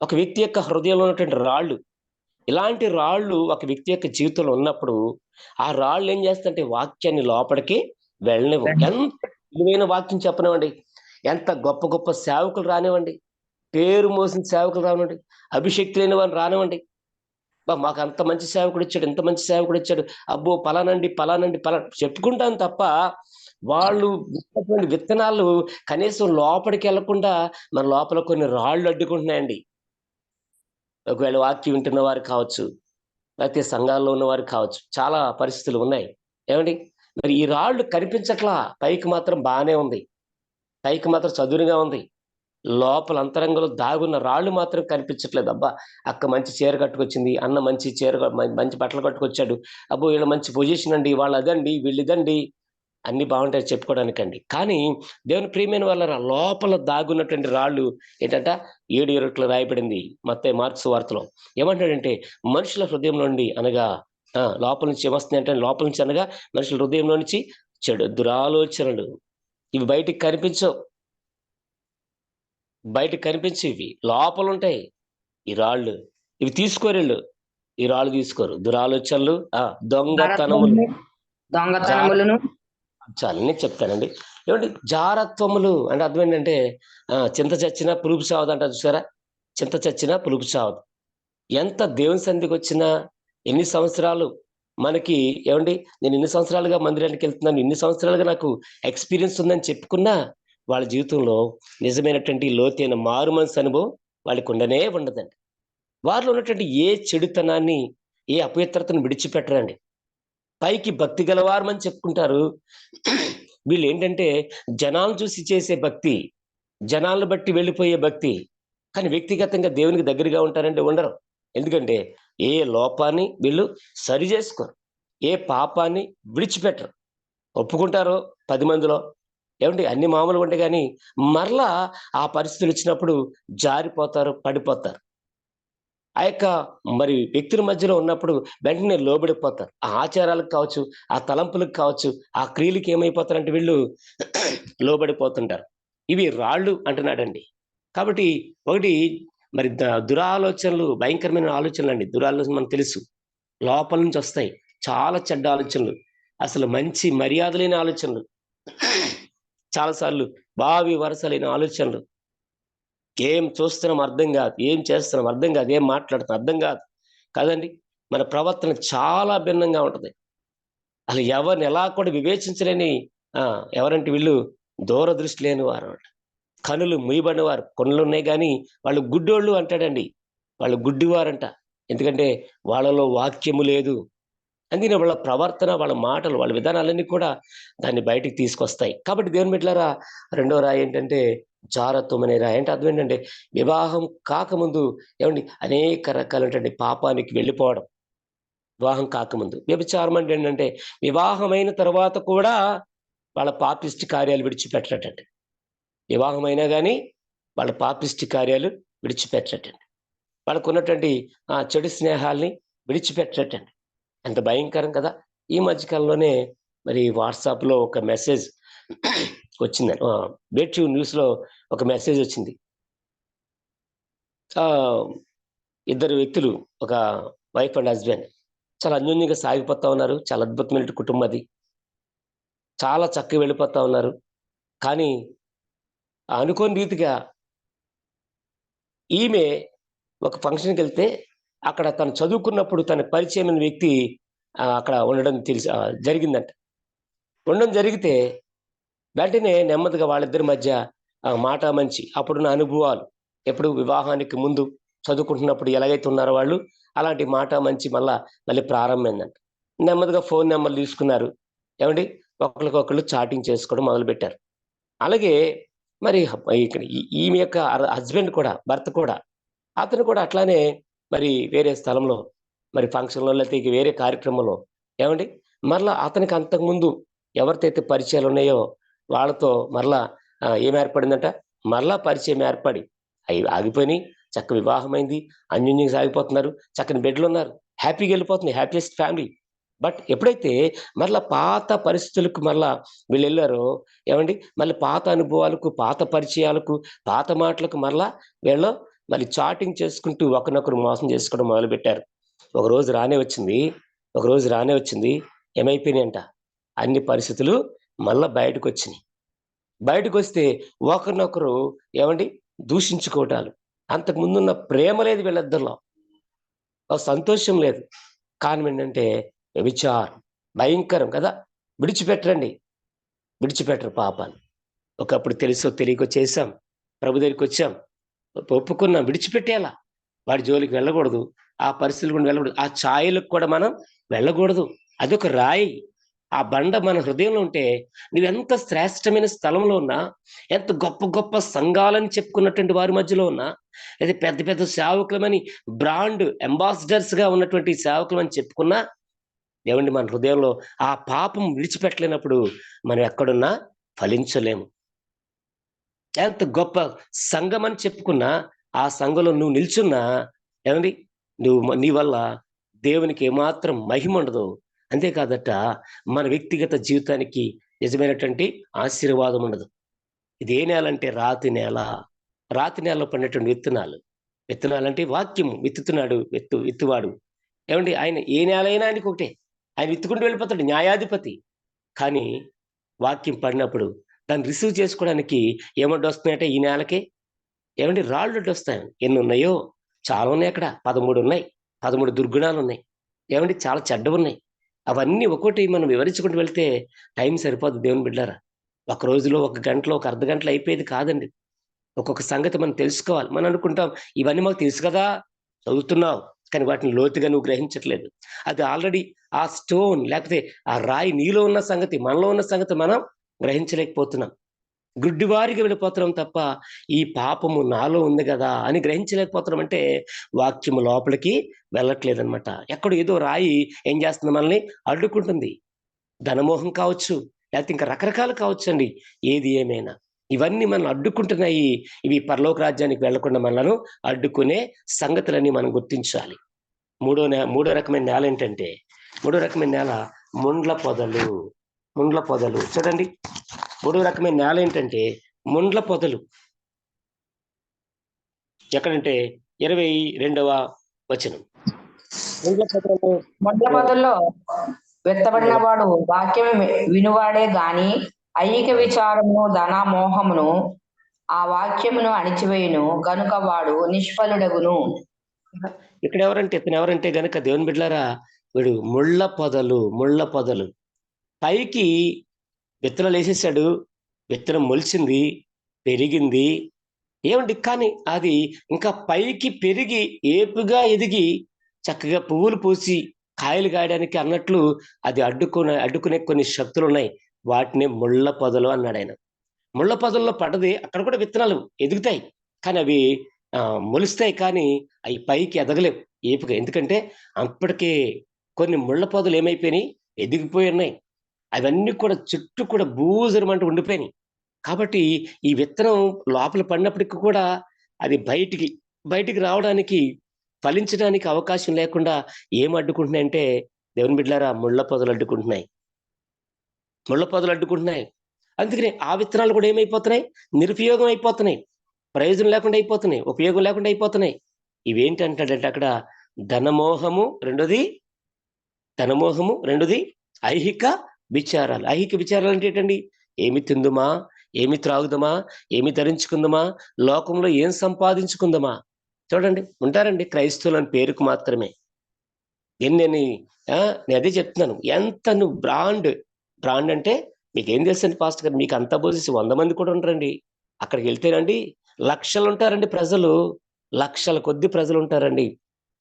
ఒక వ్యక్తి యొక్క హృదయంలో ఉన్నటువంటి రాళ్ళు. ఇలాంటి రాళ్ళు ఒక వ్యక్తి యొక్క జీవితంలో ఉన్నప్పుడు, ఆ రాళ్ళు ఏం చేస్తాయంటే వాక్యాన్ని లోపలికి వెళ్ళనివ్వవు. ఎంత విలువైన వాక్యం చెప్పనివ్వండి, ఎంత గొప్ప గొప్ప సేవకులు రానివ్వండి, పేరు మోసిన సేవకులు రానివ్వండి, అభిషేక్తి లేని వారిని రానివ్వండి. మాకు అంత మంచి సేవకుడిచ్చాడు, ఇంత మంచి సేవకుడిచ్చాడు, అబ్బో పలానండి చెప్పుకుంటాను తప్ప, వాళ్ళు విత్తనటువంటి విత్తనాలు కనీసం లోపలికి వెళ్ళకుండా మన లోపల కొన్ని రాళ్ళు అడ్డుకుంటున్నాయండి. ఒకవేళ వాక్యం వింటున్న వారు కావచ్చు, లేకపోతే సంఘాల్లో ఉన్నవారు కావచ్చు. చాలా పరిస్థితులు ఉన్నాయి. ఏవండి? మరి ఈ రాళ్ళు కనిపించట్లా. పైకి మాత్రం బానే ఉంది. పైకి మాత్రం చదునుగా ఉంది. లోపల అంతరంగంలో దాగున్న రాళ్ళు మాత్రం కనిపించట్లేదు. అబ్బా! అక్క మంచి చీర కట్టుకొచ్చింది. అన్న మంచి మంచి బట్టలు కట్టుకొచ్చాడు. అబ్బో! ఈళ్ళ మంచి పొజిషన్ అండి. వాళ్ళు అదండి, వీళ్ళు ఇదండి. అన్నీ బావుంటాయి చెప్పుకోవడానికండి. కానీ దేవుని ప్రియమైన వాళ్ళారా, లోపల దాగున్నటువంటి రాళ్ళు ఏంటంట 7:20లో రాయబడింది మార్క్స్ వార్తలో. ఏమంటాడంటే మనుషుల హృదయం నుండి అనగా లోపల నుంచి ఏమొస్తున్నాయంటే, లోపల నుంచి అనగా మనుషుల హృదయంలో నుంచి చెడు దురాలోచనలు. ఇవి బయటికి కనిపించేవి. లోపలుంటాయి ఈ రాళ్ళు. ఇవి తీసుకోరీళ్ళు. ఈ రాళ్ళు తీసుకోరు. దురాలోచనలు, దొంగతనములు, దొంగతనములను, అన్నీ చెప్తానండి. ఏవండి జారత్వములు అంటే అర్థం ఏంటంటే, చింత చచ్చినా పులుపు సావదంటారు చూసారా? చింత చచ్చినా పులుపు సావదు. ఎంత దేవుని సన్నిధికొచ్చినా, ఎన్ని సంవత్సరాలు మనకి ఏవండి, నేను ఇన్ని సంవత్సరాలుగా మందిరానికెళ్తున్నాను, ఇన్ని సంవత్సరాలుగా నాకు ఎక్స్‌పీరియన్స్ ఉందని చెప్పుకున్నా, వాళ్ళ జీవితంలో నిజమైనటువంటి లోతైన మారుమనసు అనుభవం వాళ్ళకి ఉండదండి. వారిలో ఉన్నటువంటి ఏ చెడుతనాన్ని, ఏ అపవిత్రతను విడిచిపెట్టరండి. పైకి భక్తి గలవారమని చెప్పుకుంటారు. వీళ్ళేంటంటే జనాలను చూసి చేసే భక్తి, జనాలను బట్టి వెళ్ళిపోయే భక్తి. కానీ వ్యక్తిగతంగా దేవునికి దగ్గరగా ఉంటారంటే ఉండరు. ఎందుకంటే ఏ లోపాన్ని వీళ్ళు సరి చేసుకోరు. ఏ పాపాన్ని విడిచిపెట్టరు. ఒప్పుకుంటారు 10 మందిలో. ఏవండీ అన్ని మామూలుగా ఉంటాయి గానీ, మరలా ఆ పరిస్థితులొచ్చినప్పుడు జారిపోతారు, పడిపోతారు. ఆ యొక్క మరి వ్యక్తుల మధ్యలో ఉన్నప్పుడు వెంటనే లోబడిపోతారు. ఆ ఆచారాలకు కావచ్చు, ఆ తలంపులకు కావచ్చు, ఆ క్రియలకి ఏమైపోతారంటే వీళ్ళు లోబడిపోతుంటారు. ఇవి రాళ్ళు అంటున్నాడండి. కాబట్టి ఒకటి మరి దురాలోచనలు భయంకరమైన ఆలోచనలండి. దురాలోచన మనకు తెలుసు. లోపల నుంచి వస్తాయి. చాలా చెడ్డ ఆలోచనలు. అసలు మంచి మర్యాద లేని ఆలోచనలు. చాలా సార్లు వావి వరస లేని ఆలోచనలు. ఏం చూస్తున్నాం అర్థం గాదు. ఏం చేస్తున్నాం అర్థం గాదు. ఏం మాట్లాడుతున్నాం అర్థం గాదు. కదండీ! మన ప్రవర్తన చాలా భిన్నంగా ఉంటది. అసలు ఎవరిని ఎలా కూడా వివేచించలేని ఆ! ఎవరంటే వీళ్ళు దూరదృష్టి లేని వారు. కనులు మూయబడినవారు. కనులున్నాయి గానీ వాళ్ళు గుడ్డోళ్ళు అంటాడండి. వాళ్ళు గుడ్డివారంట. ఎందుకంటే వాళ్ళలో వాక్యము లేదు. అందుకనే వాళ్ళ ప్రవర్తన, వాళ్ళ మాటలు, వాళ్ళ విధానాలన్నీ కూడా దాన్ని బయటికి తీసుకొస్తాయి. కాబట్టి దేవుని బిడ్డలారా రెండో రాయి ఏంటంటే జారత్వం అనే రాయి. అంటే అర్థం ఏంటంటే వివాహం కాకముందు ఏవండీ అనేక రకాలైనటువంటి పాపానికి వెళ్ళిపోవడం. వివాహం కాకముందు. వ్యభిచారం అంటే ఏంటంటే వివాహమైన తర్వాత కూడా వాళ్ళ పాపిష్టి కార్యాలు విడిచిపెట్టరటండి. వివాహమైనా గాని వాళ్ళ పాపిష్టి కార్యాలు విడిచిపెట్టరటండి. వాళ్ళకున్నటువంటి చెడు స్నేహాల్ని విడిచిపెట్టరటండి. ఎంత భయంకరం కదా! ఈ మధ్య కాలంలోనే మరి వాట్సాప్‌లో ఒక మెసేజ్ వచ్చిందండి. బేట్యూ న్యూస్‌లో ఒక మెసేజ్ వచ్చింది. ఆహ్, ఇద్దరు వ్యక్తులు ఒక వైఫ్ అండ్ హస్బాండ్ చాలా అన్యోన్యంగా సాగిపోతా ఉన్నారు. చాలా అద్భుతమైన కుటుంబం అది. చాలా చక్కగా వెళ్ళిపోతా ఉన్నారు. కానీ అనుకోని రీతిగా ఈమె ఒక ఫంక్షన్‌కెళ్తే అక్కడ తను చదువుకున్నప్పుడు తనకు పరిచయమైన వ్యక్తి అక్కడ ఉండడం జరిగిందంట. ఉండడం జరిగితే వెంటనే నెమ్మదిగా వాళ్ళిద్దరి మధ్య మాట మంచి అప్పుడున్న అనుభవాలు ఎప్పుడు వివాహానికి ముందు చదువుకుంటున్నప్పుడు ఎలాగైతే ఉన్నారో వాళ్ళు అలాంటి మాట మంచి మళ్ళీ ప్రారంభమైందంట. నెమ్మదిగా ఫోన్ నెంబర్‌లు తీసుకున్నారు. ఏవండీ ఒకళ్ళకొకళ్ళు చాటింగ్ చేసుకోవడం మొదలుపెట్టారు. అలాగే మరి ఇక్కడ ఈమె యొక్క హస్బెండ్ కూడా భర్త కూడా అతను కూడా అట్లానే మరి వేరే స్థలంలో మరి ఫంక్షన్‌లో లేతే ఇక వేరే కార్యక్రమంలో ఏవండీ మరలా అతనికి అంతకుముందు ఎవరితో అయితే పరిచయాలున్నాయో వాళ్ళతో మరలా ఏం ఏర్పడిందంట, మరలా పరిచయం ఏర్పడి అయి ఆగిపోయినియి. వివాహమైంది. అన్యోన్యంగా సాగిపోతున్నారు. చక్కని బెడ్‌లున్నారు. హ్యాపీగా ఎళ్ళిపోతుంది. Happiest family. బట్ ఎప్పుడైతే మరలా పాత పరిస్థితులకు వీళ్ళెళ్లారో ఏవండీ మళ్ళీ పాత అనుభవాలకు, పాత పరిచయాలకు, పాత మాటలకు వీళ్ళు మళ్ళీ చాటింగ్ చేసుకుంటూ ఒకరినొకరు మోసం చేసుకోవడం మొదలుపెట్టారు. ఒకరోజు రానే వచ్చింది. ఏమైపోయినాయంట, అన్ని పరిస్థితులు బయటకొచ్చినియి. బయటకొస్తే ఒకరినొకరు ఏవండీ దూషించుకోవటాలు. అంతకుముందున్న ప్రేమ లేదు వీళ్ళిద్దరిలో. సంతోషం లేదు. కారణం ఏంటంటే వ్యభిచారం. భయంకరం కదా! విడిచిపెట్టరు పాపాన్ని. ఒకప్పుడు తెలుసో తెలియకో చేశాం. ప్రభు దగ్గరికొచ్చాం. ఒప్పుకున్నాం. విడిచిపెట్టేయాల. వాడి జోలికి వెళ్ళకూడదు. ఆ పరిస్థితులు గుండా వెళ్ళకూడదు. ఆ ఛాయలకు కూడా మనం వెళ్ళకూడదు. అదొక రాయి. ఆ బండ మన హృదయంలో ఉంటే నువ్వెంత శ్రేష్టమైన స్థలంలో ఉన్నా, ఎంత గొప్ప గొప్ప సంఘాలని చెప్పుకున్నటువంటి వారి మధ్యలో ఉన్నా, లేదా పెద్ద పెద్ద సేవకులమని బ్రాండ్ అంబాసిడర్స్‌గా ఉన్నటువంటి సేవకులమని చెప్పుకున్నా, ఏవండీ మన హృదయంలో ఆ పాపం విడిచిపెట్టలేనప్పుడు మనం ఎక్కడున్నా ఫలించలేము. ఎంత గొప్ప సంఘమని చెప్పుకున్నా, ఆ సంఘంలో నువ్వు నిల్చున్నా ఏవండీ నీ వల్ల దేవునికి ఏమాత్రం మహిముండదు. అంతే కాదట మన వ్యక్తిగత జీవితానికి నిజమైనటువంటి ఆశీర్వాదం ఉండదు. ఇది ఏ నేలంటే రాతి నేల. రాతి నేలలో పడినటువంటి విత్తనాలు. విత్తనాలంటే వాక్యము విత్తుతున్నాడు విత్తువాడు. ఏవండీ ఆయన ఏ నేలైనా ఆయనకొకటే. ఆయన విత్తుకుంటూ వెళ్ళిపోతాడు న్యాయాధిపతి. కానీ వాక్యం పడినప్పుడు దాన్ని రిసీవ్ చేసుకోవడానికి ఏమడ్డొస్తున్నాయంటే ఈ నేలకి ఏవండీ రాళ్ళడ్డొస్తాయి. ఎన్నున్నాయో చాలా ఉన్నాయక్కడ. 13 ఉన్నాయి. 13 దుర్గుణాలున్నాయి. ఏవండీ చాలా చెడ్డవున్నాయి. అవన్నీ ఒక్కోటి మనం వివరించుకుంటూ వెళ్తే టైం సరిపోదు దేవుని బిడ్డలారా. ఒక రోజులో, ఒక గంటలో, ఒక అర్ధ గంటలో అయిపోయేది కాదండి. ఒక్కొక్క సంగతి మనం తెలుసుకోవాలి. మనం అనుకుంటాం ఇవన్నీ మాకు తెలుసు కదా! చదువుతున్నావు. కానీ వాటిని లోతుగా నువ్వు గ్రహించట్లేదు. అది ఆల్రెడీ ఆ స్టోన్ లేకపోతే ఆ రాయి నీలో ఉన్న సంగతి, మనలో ఉన్న సంగతి మనం గ్రహించలేకపోతున్నాం. గుడ్డివారిగా వెళ్ళిపోతున్నాం తప్ప, ఈ పాపము నాలో ఉంది గదా! అని గ్రహించలేకపోతున్నాం. అంటే వాక్యము లోపలికి వెళ్ళట్లేదనమాట. ఎక్కడో ఏదో రాయి ఏం చేస్తుంది మనల్ని అడ్డుకుంటుంది. ధనమోహం కావచ్చు, లేకపోతే ఇంకా రకరకాలు కావచ్చండి. ఏది ఏమైనా. ఇవన్నీ మనం అడ్డుకుంటున్నాయి. ఇవి పరలోక రాజ్యానికి వెళ్లకుండా మనలను అడ్డుకునే సంగతులన్నీ మనం గుర్తించాలి. మూడో రకమైన నేల ఏంటంటే, మూడో రకమైన నేల ముండ్ల పొదలు. ముండ్ల పొదలు చూడండి. మూడో రకమైన నేల ఏంటంటే ముండ్ల పొదలు. ఎక్కడంటే 22వ వచనం. ముండ్ల పొదలు మొండ్ల పొదల్లో వెత్తబడిన వాడు వాక్యం వినువాడే గాని ఐహిక విచారమును ధనమోహమును ఆ వాక్యమును అణిచివేయును గనుక వాడు నిష్ఫలుడగును. ఇక్కడ ఇతను ఎవరంటే గనుక దేవుని బిడ్డలారా, వీడు ముళ్ళ పొదలు. పైకి విత్తనాలు వేసేసాడు, విత్తనం మొలిచింది, పెరిగింది. ఏమండి, కానీ అది ఇంకా పైకి పెరిగి ఏపుగా ఎదిగి చక్కగా పువ్వులు పూసి కాయలు కాయడానికి అన్నట్లు అది అడ్డుకునే కొన్ని శక్తులు ఉన్నాయి. వాటిని ముళ్ళ పొదలు అన్నాడు ఆయన. ముళ్ళ పొదల్లో పడ్డది, అక్కడ కూడా విత్తనాలు ఎదుగుతాయి, కానీ అవి మొలుస్తాయి, కానీ అవి పైకి ఎదగలేవు ఏపుగా. ఎందుకంటే అప్పటికే కొన్ని ముళ్ళ పొదలు ఏమైపోయినాయి, ఎదిగిపోయి ఉన్నాయి. అవన్నీ కూడా చుట్టూ కూడా బూజరమంటూ ఉండిపోయినాయి. కాబట్టి ఈ విత్తనం లోపల పడినప్పటికీ కూడా అది బయటికి రావడానికి, ఫలించడానికి అవకాశం లేకుండా ఏం అడ్డుకుంటున్నాయంటే దేవుని బిడ్డలారా, ముళ్ళ పొదలు అడ్డుకుంటున్నాయి. అందుకని ఆ విత్తనాలు కూడా ఏమైపోతున్నాయి, నిరుపయోగం అయిపోతున్నాయి, ప్రయోజనం లేకుండా అయిపోతున్నాయి, ఉపయోగం లేకుండా అయిపోతున్నాయి. ఇవేంటంటాడంటే అక్కడ ధనమోహము, రెండోది ఐహిక విచారాలు. ఐహిక విచారాలు అంటే ఏంటండి? ఏమి తిందుమా, ఏమి త్రాగుదమా, ఏమి ధరించుకుందామా, లోకంలో ఏం సంపాదించుకుందామా. చూడండి, ఉంటారండి క్రైస్తవులు అని పేరుకు మాత్రమే. నేను అదే చెప్తున్నాను. ఎంత నువ్వు బ్రాండ్ అంటే మీకేం తెలుసండి పాస్టర్ గారు, మీకు అంతా పోసేసి 100 మంది కూడా ఉంటారండి. అక్కడికి వెళ్తేనండి లక్షలు ఉంటారండి ప్రజలు, లక్షల కొద్ది ప్రజలు ఉంటారండి.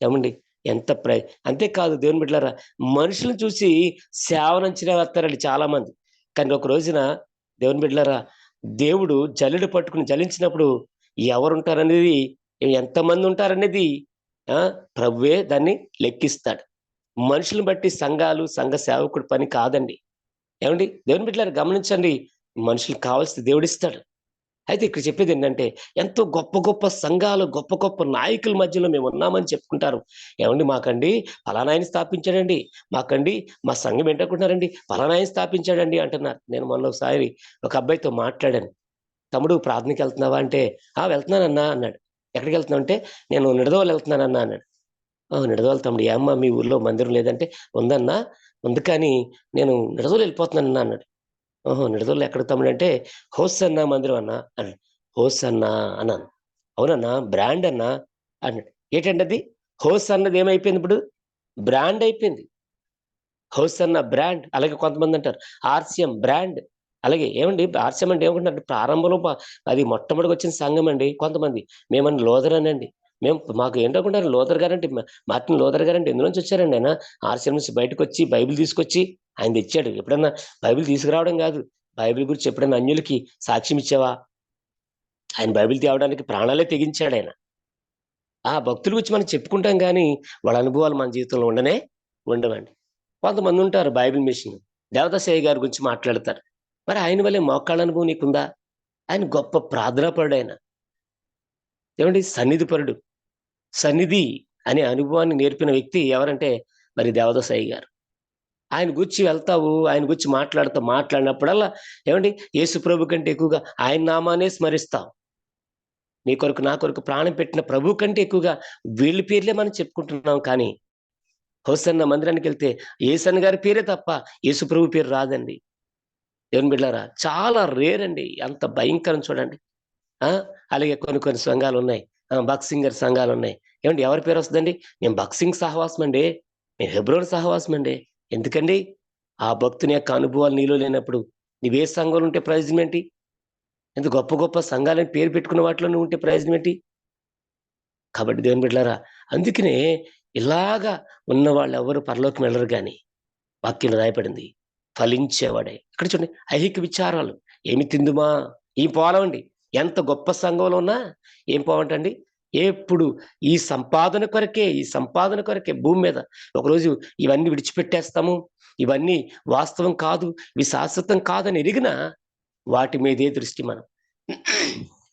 ఏమండి, అంతేకాదు దేవుని బిడ్డలారా, మనుషులను చూసి సేవనంచినా వేస్తారండి చాలా మంది. కానీ ఒక రోజున దేవుని బిడ్డలారా, దేవుడు జల్లెడ పట్టుకుని జలించినప్పుడు ఎవరుంటారనేది, ఎంతమంది ఉంటారనేది ప్రభువే దాన్ని లెక్కిస్తాడు. మనుషులను బట్టి సంఘ సేవకుడి పని కాదండి. ఏమండి, దేవుని బిడ్డలారా గమనించండి, మనుషులకు కావాల్సి దేవుడిస్తాడు. అయితే ఇక్కడ చెప్పేది ఏంటంటే, ఎంతో గొప్ప సంఘాలు, గొప్ప నాయకుల మధ్యలో మేము ఉన్నామని చెప్పుకుంటారు. ఏమండి, మాకండి ఫలానాయన స్థాపించాడండి, మాకండి మా సంఘం ఏంటనుకుంటున్నారండి, ఫలానాయన స్థాపించాడండి అంటున్నారు. నేను మొన్న ఒకసారి ఒక అబ్బాయితో మాట్లాడాను. తమ్ముడు ప్రార్థనకి వెళ్తున్నావా అంటే, వెళ్తున్నానన్నా అన్నాడు. ఎక్కడికి వెళ్తున్నావు అంటే, నేను నిడదవోలు వెళ్తున్నానన్నా అన్నాడు. నిడదవోలు తమ్ముడు, ఏమ్మా మీ ఊర్లో మందిరం లేదంటే, ఉందన్నా, ఉంది, కానీ నేను నిడదవోలు వెళ్ళిపోతున్నానన్నా అన్నాడు. నిడదవోలు ఎక్కడ తమ్ముడు అంటే, హోసన్నా మందిరం అన్నా అన్నాడు. హోసన్నా అన్నాను. అవునన్నా, బ్రాండ్ అన్నా అన్నాడు. ఏంటంటే అది హోస్ అన్నది ఏమైపోయింది, ఇప్పుడు బ్రాండ్ అయిపోయింది. హౌస్ అన్న బ్రాండ్. అలాగే కొంతమంది అంటారు ఆర్సిఎం బ్రాండ్. అలాగే ఏమండి, ఆర్సిఎం అంటే ఏమనుకుంటారు, ప్రారంభంలో అది మొట్టమొదటి వచ్చిన సంఘం అండి. కొంతమంది మేమన్నా లోదర్ అనండి, మాకు ఏంటనుకుంటారు, లోదర్ గారంటే మార్టిన్ లోదర్ గారంటే ఎందులో నుంచి వచ్చారండి ఆయన? ఆర్సిఎం నుంచి బయటకు వచ్చి బైబిల్ తీసుకొచ్చి ఆయన తెచ్చాడు. ఎప్పుడన్నా బైబిల్ తీసుకురావడం కాదు, బైబిల్ గురించి ఎప్పుడన్నా అన్యులకి సాక్ష్యం ఇచ్చావా? ఆయన బైబిల్ తేవడానికి ప్రాణాలే తెగించాడు ఆయన. ఆ భక్తుల గురించి మనం చెప్పుకుంటాం, కానీ వాళ్ళ అనుభవాలు మన జీవితంలో ఉండవండి. కొంతమంది ఉంటారు బైబిల్ మిషన్, దేవదాసయ్య గారి గురించి మాట్లాడతారు. మరి ఆయన వల్లే మోకాళ్ళ అనుభవం నీకుందా? ఆయన గొప్ప ప్రార్థనాపరుడు. ఆయన ఏమండి, సన్నిధి అనే అనుభవాన్ని నేర్పిన వ్యక్తి ఎవరంటే మరి దేవదాసయ్య గారు. ఆయన గురించి వెళ్తావు, ఆయన గురించి మాట్లాడినప్పుడల్లా ఏమండి, యేసు ప్రభు కంటే ఎక్కువగా ఆయన నామానే స్మరిస్తావు. నీ కొరకు నా కొరకు ప్రాణం పెట్టిన ప్రభు కంటే ఎక్కువగా వీళ్ళ పేర్లే మనం చెప్పుకుంటున్నాం. కానీ హోసన్న మందిరానికి వెళ్తే యేసన్న గారి పేరే తప్ప యేసు ప్రభు పేరు రాదండి. దేవుని బిడ్డలారా, చాలా రేర్ అండి. అంత భయంకరం చూడండి. అలాగే కొన్ని సంఘాలు ఉన్నాయి, బక్సింగర్ సంఘాలు ఉన్నాయి. ఏమండి, ఎవరి పేరు వస్తుందండి? మేము బక్సింగ్ సహవాసం అండి, మేము హెబ్రోన్ సహవాసం అండి. ఎందుకండి? ఆ భక్తుని యొక్క అనుభవాలు నీలో లేనప్పుడు నీవే సంఘంలో ఉంటే ప్రయోజనం ఏంటి? ఎంత గొప్ప సంఘాలని పేరు పెట్టుకున్న వాటిలో నువ్వు ఉంటే ప్రయోజనం ఏంటి? కాబట్టి దేవుని బిడ్డలారా, అందుకనే ఇలాగా ఉన్న వాళ్ళు ఎవరు పరలోకం వెళ్ళరు. కానీ వాక్యం రాయబడింది, ఫలించేవాడే. ఇక్కడ చూడండి, ఐహిక విచారాలు, ఏమి తిందుమా, ఏం పోవాలండి. ఎంత గొప్ప సంఘంలో ఉన్నా ఏం పోవంటండి, ఎప్పుడు ఈ సంపాదన కొరకే భూమి మీద ఒకరోజు ఇవన్నీ విడిచిపెట్టేస్తాము, ఇవన్నీ వాస్తవం కాదు, ఇవి శాశ్వతం కాదని ఎరిగినా వాటి మీదే దృష్టి మనం.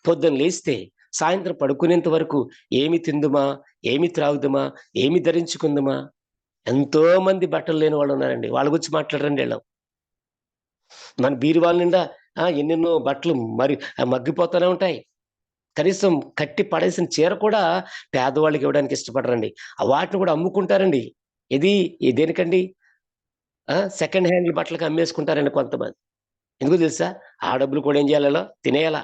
పొద్దున్న లేస్తే సాయంత్రం పడుకునేంత వరకు ఏమి తిందుమా, ఏమి త్రాగుదమా, ఏమి ధరించుకుందుమా, ఎంతో మంది బట్టలు లేని వాళ్ళు ఉన్నారండి. వాళ్ళ గురించి మాట్లాడరండి వీళ్ళు. మన బీరువాల నిండా ఎన్నెన్నో బట్టలు మరి మగ్గిపోతూనే ఉంటాయి. కనీసం కట్టి పడేసిన చీర కూడా పేదవాళ్ళకి ఇవ్వడానికి ఇష్టపడరండి. వాటిని కూడా అమ్ముకుంటారండి. దేనికండి? సెకండ్ హ్యాండ్ బట్టలకి అమ్మేసుకుంటారండి కొంతమంది. ఎందుకో తెలుసా? ఆ డబ్బులు కూడా ఏం చేయాలి ఆళ్ళు? తినేయాల.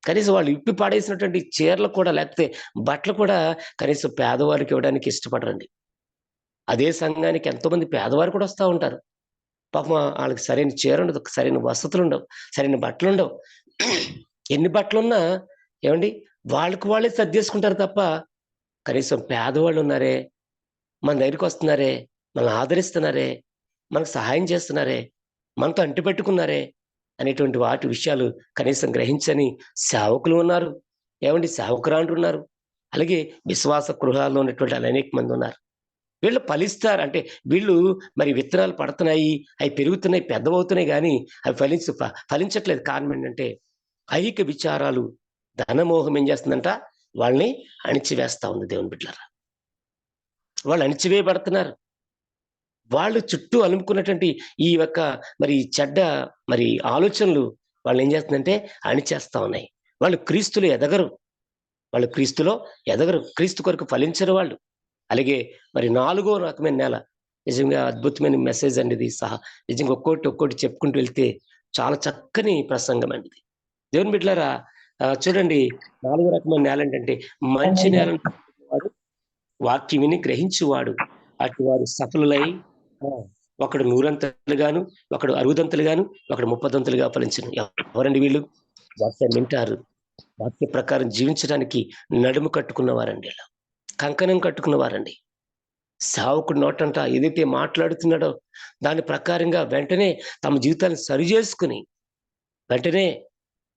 కనీసం వాళ్ళు ఇప్పి పడేసినటువంటి చీరలు కూడా లేకపోతే బట్టలు కూడా కనీసం పేదవారికి ఇవ్వడానికి ఇష్టపడరండి. అదే సంఘానికి ఎంతోమంది పేదవారు కూడా వస్తా ఉంటారు. పాపం ఆళ్ళకి సరైన చీర ఉండదు, సరైన వసతులుండవు, సరైన బట్టలుండవు. ఎన్ని బట్టలున్నా ఏవండీ వాళ్ళకి వాళ్ళే సర్దేసుకుంటారు తప్ప, కనీసం పేదవాళ్ళున్నారే, మన దగ్గరికొస్తున్నారే, మనల్ని ఆదరిస్తున్నారే, మనకు సహాయం చేస్తున్నారే, మనతో అంటిపెట్టుకున్నారే అనేటువంటి వాటి విషయాలు కనీసం గ్రహించని సేవకులు ఉన్నారు. ఏవండీ సేవకురాండ్రున్నారు. అలాగే విశ్వాస గృహాల్లో ఉన్నటువంటి అనేక మంది ఉన్నారు. వీళ్ళు ఫలిస్తారు. అంటే వీళ్ళు మరి విత్తనాలు పడుతున్నాయి, అవి పెరుగుతున్నాయి, పెద్దవవుతున్నాయి గానీ అవి ఫలించట్లేదు. కారణం ఏంటంటే ఐహిక విచారాలు, ధనమోహం ఏం చేస్తుందంట? వాళ్ళని అణిచివేస్తా ఉంది దేవుని బిడ్డలారా. వాళ్ళు అణిచివేయబడుతున్నారు. వాళ్ళు చుట్టూ అలుముకున్నటువంటి ఈ యొక్క మరి చెడ్డ మరి ఆలోచనలు వాళ్ళేం చేస్తుందంటే అణిచేస్తా ఉన్నాయి. వాళ్ళు క్రీస్తులో ఎదగరు. వాళ్ళు క్రీస్తులో ఎదగరు. క్రీస్తు కొరకు ఫలించరు వాళ్ళు. అలాగే మరి 4వ రకమైన నేల నిజంగా అద్భుతమైన మెసేజ్ అండి ఇది సహా. నిజంగా ఒక్కోటి చెప్పుకుంటూ వెళ్తే చాలా చక్కని ప్రసంగం అండి ఇది. దేవుని బిడ్డలారా చూడండి 4వ రకమైన నేల ఏంటంటే మంచి నేలను వాడు వాక్యం విని గ్రహించువాడు. అటువారు సఫలులై ఒకడు 100 ఒకడు 60 ఒకడు 30 ఫలించును. ఎవరండి వీళ్ళు? వాక్యాన్ని వింటారు. వాక్య ప్రకారం జీవించడానికి నడుము కట్టుకున్నవారండి ఇలా. కంకణం కట్టుకున్నవారండి. సేవకుడు నోటంట ఏదైతే మాట్లాడుతున్నాడో దాని ప్రకారంగా వెంటనే తమ జీవితాన్ని సరిచేసుకుని వెంటనే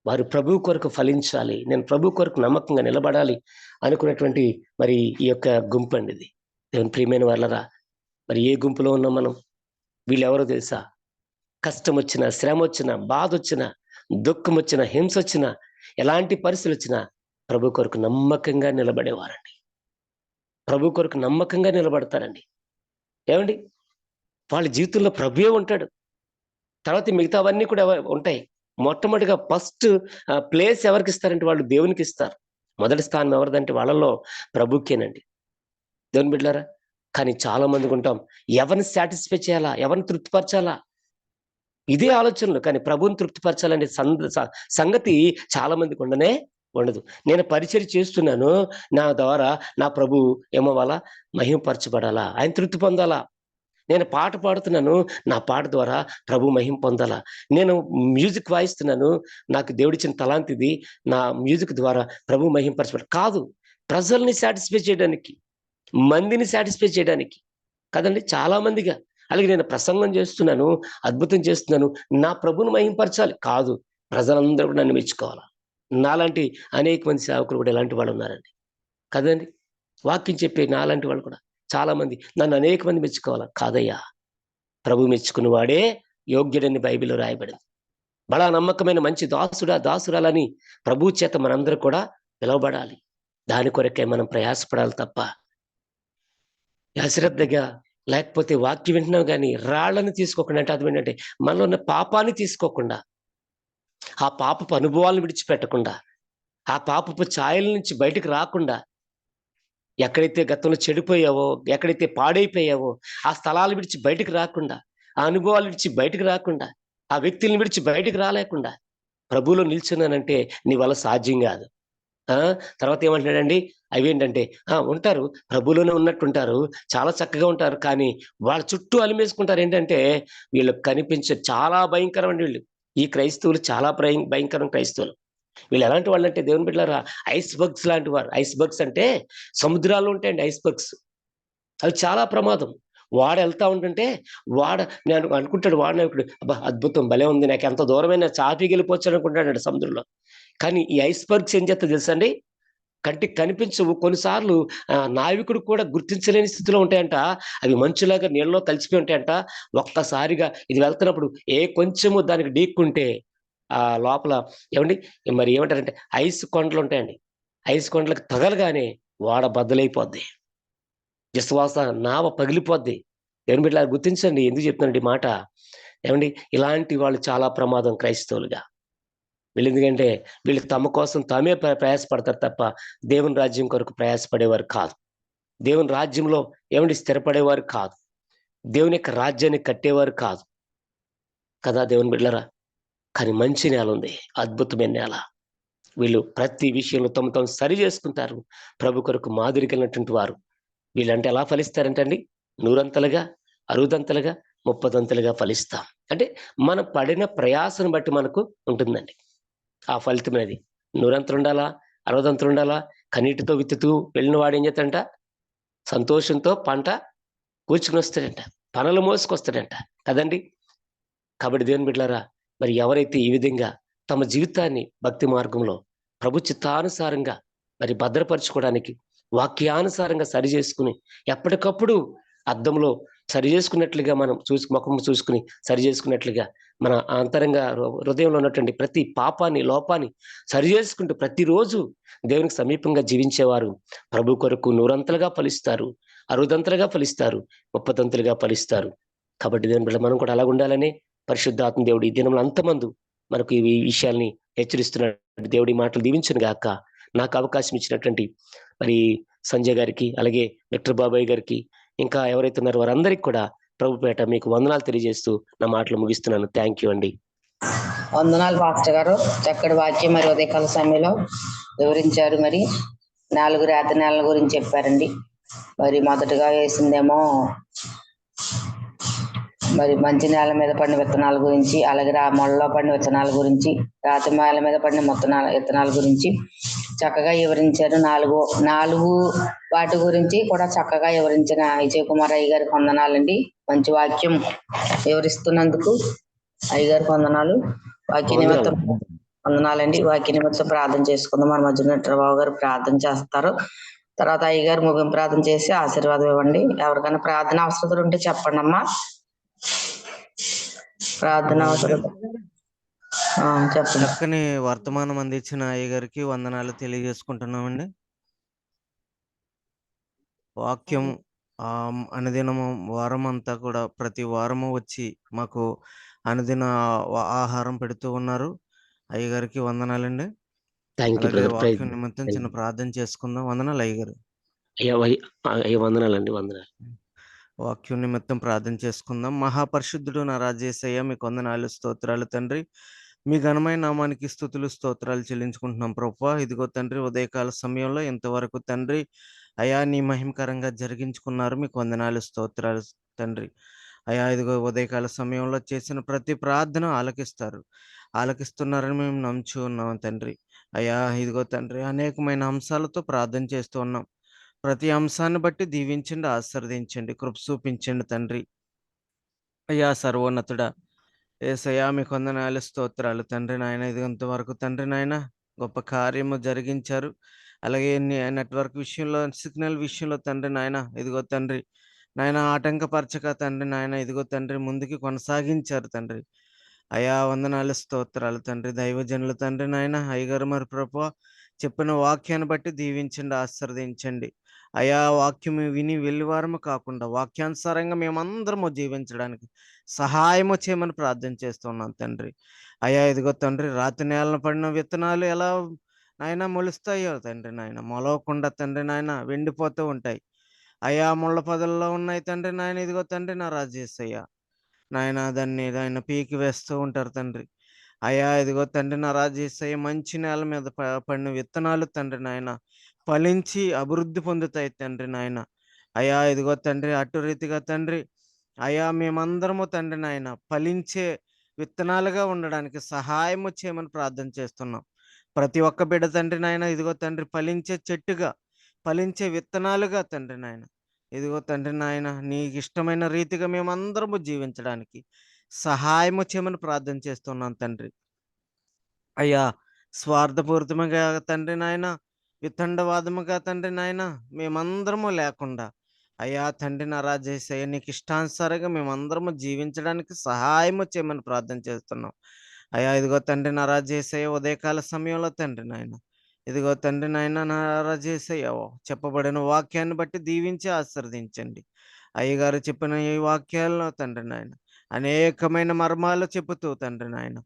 వారు ప్రభువు కొరకు ఫలించాలి, నేను ప్రభు కొరకు నమ్మకంగా నిలబడాలి అనుకున్నటువంటి మరి ఈ యొక్క గుంపు అండి ఇది. దేవుని ప్రియమైన వాళ్ళరా, మరి ఏ గుంపులో ఉన్నాం మనం? వీళ్ళెవరో తెలుసా? కష్టం వచ్చినా, శ్రమ వచ్చినా, బాధ వచ్చినా, దుఃఖం వచ్చినా, హింస వచ్చినా, ఎలాంటి పరిస్థితులు వచ్చినా ప్రభు కొరకు నమ్మకంగా నిలబడేవారండి. ప్రభు కొరకు నమ్మకంగా నిలబడతారండి. ఏమండి? వాళ్ళ జీవితంలో ప్రభువే ఉంటాడు. తర్వాత మిగతావన్నీ కూడా ఉంటాయి. మొట్టమొదటిగా ఫస్ట్ ప్లేస్ ఎవరికి ఇస్తారంటే వాళ్ళు దేవునికి ఇస్తారు. మొదటి స్థానం ఎవరిదంటే వాళ్ళలో ప్రభుకేనండి. దేవుని బిడ్డలారా, కానీ చాలా మందికి ఉంటాం ఎవరిని సాటిస్ఫై చేయాలా, ఎవరిని తృప్తిపరచాలా, ఇదే ఆలోచనలు. కానీ ప్రభువుని తృప్తిపరచాలనే సంగతి చాలా మందికి ఉండదు. నేను పరిచర్య చేస్తున్నాను, నా ద్వారా నా ప్రభు ఏమవ్వాలా? మహిమపరచబడాలా, ఆయన తృప్తి పొందాలా. నేను పాట పాడుతున్నాను, నా పాట ద్వారా ప్రభు మహిమ పొందాలా. నేను మ్యూజిక్ వాయిస్తున్నాను, నాకు దేవుడిచ్చిన తలాంత్ ఇది, నా మ్యూజిక్ ద్వారా ప్రభు మహిమపరచబడాలి కాదు. ప్రజల్ని సాటిస్ఫై చేయడానికి, మందిని సాటిస్ఫై చేయడానికి కదండి, చాలా మందిగా. అలాగే నేను ప్రసంగం చేస్తున్నాను, అద్భుతం చేస్తున్నాను, నా ప్రభుని మహిమపరచాలి కాదు, ప్రజలందరూ కూడా నన్ను మెచ్చుకోవాలా. నాలాంటి అనేక మంది సేవకులు కూడా ఇలాంటి వాళ్ళు ఉన్నారండి కదండి. వాక్యం చెప్పే నాలాంటి వాళ్ళు కూడా చాలా మంది నన్ను అనేక మంది మెచ్చుకోవాలా కాదయ్యా, ప్రభు మెచ్చుకున్న వాడే యోగ్యుడని బైబిల్లో రాయబడింది. బడా నమ్మకమైన మంచి దాసురాలని ప్రభు చేత మనందరూ కూడా పిలువబడాలి. దాని కొరకే మనం ప్రయాసపడాలి తప్ప అశ్రద్ధగా లేకపోతే వాక్యం వింటున్నాం కానీ రాళ్ళని తీసుకోకుండా, అంటే అర్థం ఏంటంటే మనలో ఉన్న పాపాన్ని తీసుకోకుండా, ఆ పాపపు అనుభవాలను విడిచిపెట్టకుండా, ఆ పాపపు ఛాయల నుంచి బయటకు రాకుండా, ఎక్కడైతే గతంలో చెడిపోయావో, ఎక్కడైతే పాడైపోయావో ఆ స్థలాలు విడిచి బయటకు రాకుండా, ఆ అనుభవాలు విడిచి బయటకు రాకుండా, ఆ వ్యక్తులను విడిచి బయటకు రాలేకుండా ప్రభువులో నిల్చున్నానంటే నీ వల్ల సాధ్యం కాదు. తర్వాత ఏమంటున్నాడండి? అవేంటంటే ఉంటారు, ప్రభువులోనే ఉన్నట్టుంటారు, చాలా చక్కగా ఉంటారు, కానీ వాళ్ళ చుట్టూ అలిమేసుకుంటారు. ఏంటంటే వీళ్ళకి కనిపించే చాలా భయంకరమైన వీళ్ళు. ఈ క్రైస్తవులు చాలా భయంకరం క్రైస్తవులు. వీళ్ళు ఎలాంటి వాళ్ళు అంటే దేవుని బిడ్డలారా, ఐస్ బర్గ్స్ లాంటి వారు. ఐస్ బర్గ్స్ అంటే సముద్రాల్లో ఉంటాయండి ఐస్ బర్గ్స్. అవి చాలా ప్రమాదం. వాడు వెళ్తా ఉంటుంటే నేను అనుకుంటాడు, వాడినప్పుడు అబ్బా అద్భుతం భలే ఉంది, నాకు ఎంత దూరమైనా చాపి వెళ్ళిపోవచ్చు అనుకుంటాడు సముద్రంలో. కానీ ఈ ఐస్ బర్గ్స్ ఏం చేస్తా తెలుసా అండి? కంటికి కనిపించవు, కొన్నిసార్లు నావికుడు కూడా గుర్తించలేని స్థితిలో ఉంటాయంట. అవి మంచులాగా నీళ్ళలో కలిసిపోయి ఉంటాయంట. ఒక్కసారిగా ఇది వెళ్తున్నప్పుడు కొంచెము దానికి ఢీక్కుంటే ఆ లోపల ఏమండి మరి ఏమంటారంటే ఐస్ కొండలు ఉంటాయండి. ఐస్ కొండలకు తగలగానే ఓడ బద్దలైపోద్ది. విశ్వాస నావ పగిలిపోద్ది. దేవుని బిడ్డలారా గుర్తించండి. ఎందుకు చెప్తున్నానండి ఈ మాట? ఏవండి ఇలాంటి వాళ్ళు చాలా ప్రమాదం క్రైస్తవులుగా. వీళ్ళెందుకంటే వీళ్ళు తమ కోసం తామే ప్రయాసపడతారు తప్ప దేవుని రాజ్యం కొరకు ప్రయాసపడేవారు కాదు. దేవుని రాజ్యంలో ఏవండి స్థిరపడేవారు కాదు. దేవుని యొక్క రాజ్యాన్ని కట్టేవారు కాదు. కదా దేవుని బిడ్డలారా! కానీ మంచి నేల ఉంది. అద్భుతమైన నేల. వీళ్ళు ప్రతి విషయంలో తమ తాము సరి చేసుకుంటారు. ప్రభు కొరకు మాదిరి కలిగినటువంటి వారు. వీళ్ళంటే ఎలా ఫలిస్తారంటే అండి, నూరంతలుగా, అరుదంతలుగా, ముప్పదంతలుగా ఫలిస్తాం. అంటే మనం పడిన ప్రయాసను బట్టి మనకు ఉంటుందండి ఆ ఫలితమనేది. నూరంతలుండాలా, అరవదంతలుండాలా, కన్నీటితో విత్తుతూ వెళ్ళిన వాడు ఏం చేస్తాడంట, సంతోషంతో పంట కూర్చుకొనొస్తాడంట. పనలు మోసుకొస్తాడంట. కదండీ! కాబట్టి దేవుని బిడ్డలారా, మరి ఎవరైతే ఈ విధంగా తమ జీవితాన్ని భక్తి మార్గంలో ప్రభు చిత్తానుసారంగా మరి భద్రపరుచుకోవడానికి వాక్యానుసారంగా సరిజేసుకుని ఎప్పటికప్పుడు అద్దంలో సరిజేసుకున్నట్లుగా మనం ముఖం చూసుకుని సరిజేసుకున్నట్లుగా మన అంతరంగ హృదయంలో ఉన్నటువంటి ప్రతి పాపాన్ని, లోపాన్ని సరిజేసుకుంటూ ప్రతిరోజు దేవునికి సమీపంగా జీవించేవారు ప్రభు కొరకు నూరంతలుగా ఫలిస్తారు, అరుదంతలుగా ఫలిస్తారు, ముప్పదంతలుగా ఫలిస్తారు. కాబట్టి దేవుని బిడ్డ మనం కూడా అలాగుండాలని పరిశుద్ధాత్మ దేవుడు ఈ దినంలో అంతమందు మనకు ఈ విషయాల్ని హెచ్చరిస్తున్నాడు. దేవుడి మాటలు దీవించును గాక. నాకు అవకాశం ఇచ్చినటువంటి మరి సంజయ్ గారికి, అలాగే విక్టర్ బాబాయ్ గారికి, ఇంకా ఎవరైతే ఉన్నారో వారందరికి కూడా ప్రభు పేట మీకు వందనాలు తెలియజేస్తూ నా మాటలు ముగిస్తున్నాను. థ్యాంక్ యూ అండి. వందనాలు పాస్టర్ గారు. చక్కటి వాక్యం మరి ఉదయకాల సమయంలో వివరించారు. మరి 4 రాత్రి నెలల గురించి చెప్పారండి. మరి మొదటగా వేసిందేమో మరి మంచి నేల మీద పడిన విత్తనాల గురించి, అలాగే మొలలో పడిన విత్తనాల గురించి, రాతి నేల మీద పడిన విత్తనాల గురించి చక్కగా వివరించారు. నాలుగు వాటి గురించి కూడా చక్కగా వివరించిన విజయ్ కుమార్ అయ్య గారికి వందనాలండి. మంచి వాక్యం వివరిస్తున్నందుకు అయ్యగారికి వందనాలు. వాక్య నిమిత్తం వందనాలండి. వాక్య నిమిత్తం ప్రార్థన చేసుకుందాం. మన మధ్య బాబు గారు ప్రార్థన చేస్తారు. తర్వాత అయ్యగారు ముగింపు ప్రార్థన చేసి ఆశీర్వాదం ఇవ్వండి. ఎవరికైనా ప్రార్థన అవసరం ఉంటే చెప్పండి అమ్మా. ప్రార్థన అవసరం చెప్పండి. చక్కని వర్తమానం అందించిన అయ్యగారికి వందనాలు తెలియజేసుకుంటున్నామండి. వాక్యం అనుదినము వారం అంతా కూడా ప్రతి వారము వచ్చి మాకు అనుదిన ఆహారం పెడుతూ ఉన్నారు. అయ్యగారికి వందనాలండి. అలాగే వాక్యం నిమిత్తం చిన్న ప్రార్థన చేసుకుందాం. వందనాలు అయ్యగారు. వందనాలండి. వందనాలు. వాక్యం నిమిత్తం ప్రార్థన చేసుకుందాం. మహాపరిశుద్ధుడు నా రాజేశయ్య, మీకు వందనాలు, స్తోత్రాలు తండ్రి. మీ ఘనమైన నామానికి స్తుతులు, స్తోత్రాలు చెల్లించుకుంటున్నాం ప్రభువా. ఇదిగో తండ్రి, ఉదయకాల సమయంలో ఇంతవరకు తండ్రి అయా నీ మహిమకరంగా జరిగించుకున్నారు. మీకు వందనాలు, స్తోత్రాలు తండ్రి. అయా ఇదిగో ఉదయకాల సమయంలో చేసిన ప్రతి ప్రార్థన ఆలకిస్తున్నారని మేము నమ్ముచూ ఉన్నాం తండ్రి. అయా ఇదిగో తండ్రి, అనేకమైన అంశాలతో ప్రార్థన చేస్తూ ఉన్నాం. ప్రతి అంశాన్ని బట్టి దీవించండి, ఆశీర్వదించండి, కృప చూపించండి తండ్రి. అయ్యా సర్వోన్నతుడా, యేసయ్యా మీకు వందనాలు, స్తోత్రాలు తండ్రి నాయన. ఇది ఇంతవరకు తండ్రి నాయన గొప్ప కార్యము జరిగించారు. అలాగే నెట్వర్క్ విషయంలో, సిగ్నల్ విషయంలో తండ్రి నాయన ఇదిగో తండ్రి నాయన ఆటంకపరచక తండ్రి నాయన ఇదిగో తండ్రి ముందుకి కొనసాగించారు తండ్రి. అయా వందనాలు, స్తోత్రాలు తండ్రి. దైవజనులు తండ్రి నాయన అయ్యగారు మరి ప్రభువా చెప్పిన వాక్యాన్ని బట్టి దీవించండి, ఆశీర్వదించండి. అయా వాక్యం విని వెళ్ళివారము కాకుండా వాక్యానుసారంగా మేమందరము జీవించడానికి సహాయము చేయమని ప్రార్థన చేస్తున్నాం తండ్రి. అయా ఇదిగో తండ్రి, రాతి నేలన పడిన విత్తనాలు ఎలా నాయన మొలుస్తాయో తండ్రి నాయన, మొలవకుండా తండ్రి నాయన వెండిపోతూ ఉంటాయి. అయా ముళ్ళ పొదల్లో ఉన్నాయి తండ్రి నాయన. ఇదిగో తండ్రి నా రాజేశయ్యా నాయన దాన్ని ఆయన పీకి వేస్తూ ఉంటారు తండ్రి. అయా ఇదిగో తండ్రి నా రాజేశయ్య, మంచి నేల మీద పడిన విత్తనాలు తండ్రి నాయన ఫలించి అభివృద్ధి పొందుతాయి తండ్రి నాయన. అయా ఇదిగో తండ్రి, అటు రీతిగా తండ్రి అయా మేమందరము తండ్రి నాయన ఫలించే విత్తనాలుగా ఉండడానికి సహాయము చేయమని ప్రార్థన చేస్తున్నాం. ప్రతి ఒక్క బిడ్డ తండ్రి నాయన ఇదిగో తండ్రి ఫలించే చెట్టుగా, ఫలించే విత్తనాలుగా తండ్రి నాయన ఇదిగో తండ్రి నాయన నీకు ఇష్టమైన రీతిగా మేమందరము జీవించడానికి సహాయము చేయమని ప్రార్థన చేస్తున్నాం తండ్రి. అయ్యా స్వార్థపూరితముగా తండ్రి నాయన, వితండవాదముగా తండ్రి నాయన మేమందరము లేకుండా అయ్యా తండ్రి నా రాజేశయ్య నీకు ఇష్టానుసారంగా మేమందరము జీవించడానికి సహాయము చేయమని ప్రార్థన చేస్తున్నాం. అయ్యా ఇదిగో తండ్రి నా రాజు యేసయ్య ఉదయకాల సమయంలో తండ్రి నాయన ఇదిగో తండ్రి నాయన నా రాజు యేసయ్య చెప్పబడిన వాక్యాన్ని బట్టి దీవించి ఆశీర్వదించండి. అయ్యగారు చెప్పిన ఈ వాక్యాల్లో తండ్రి నాయన అనేకమైన మర్మాలు చెబుతూ తండ్రి నాయన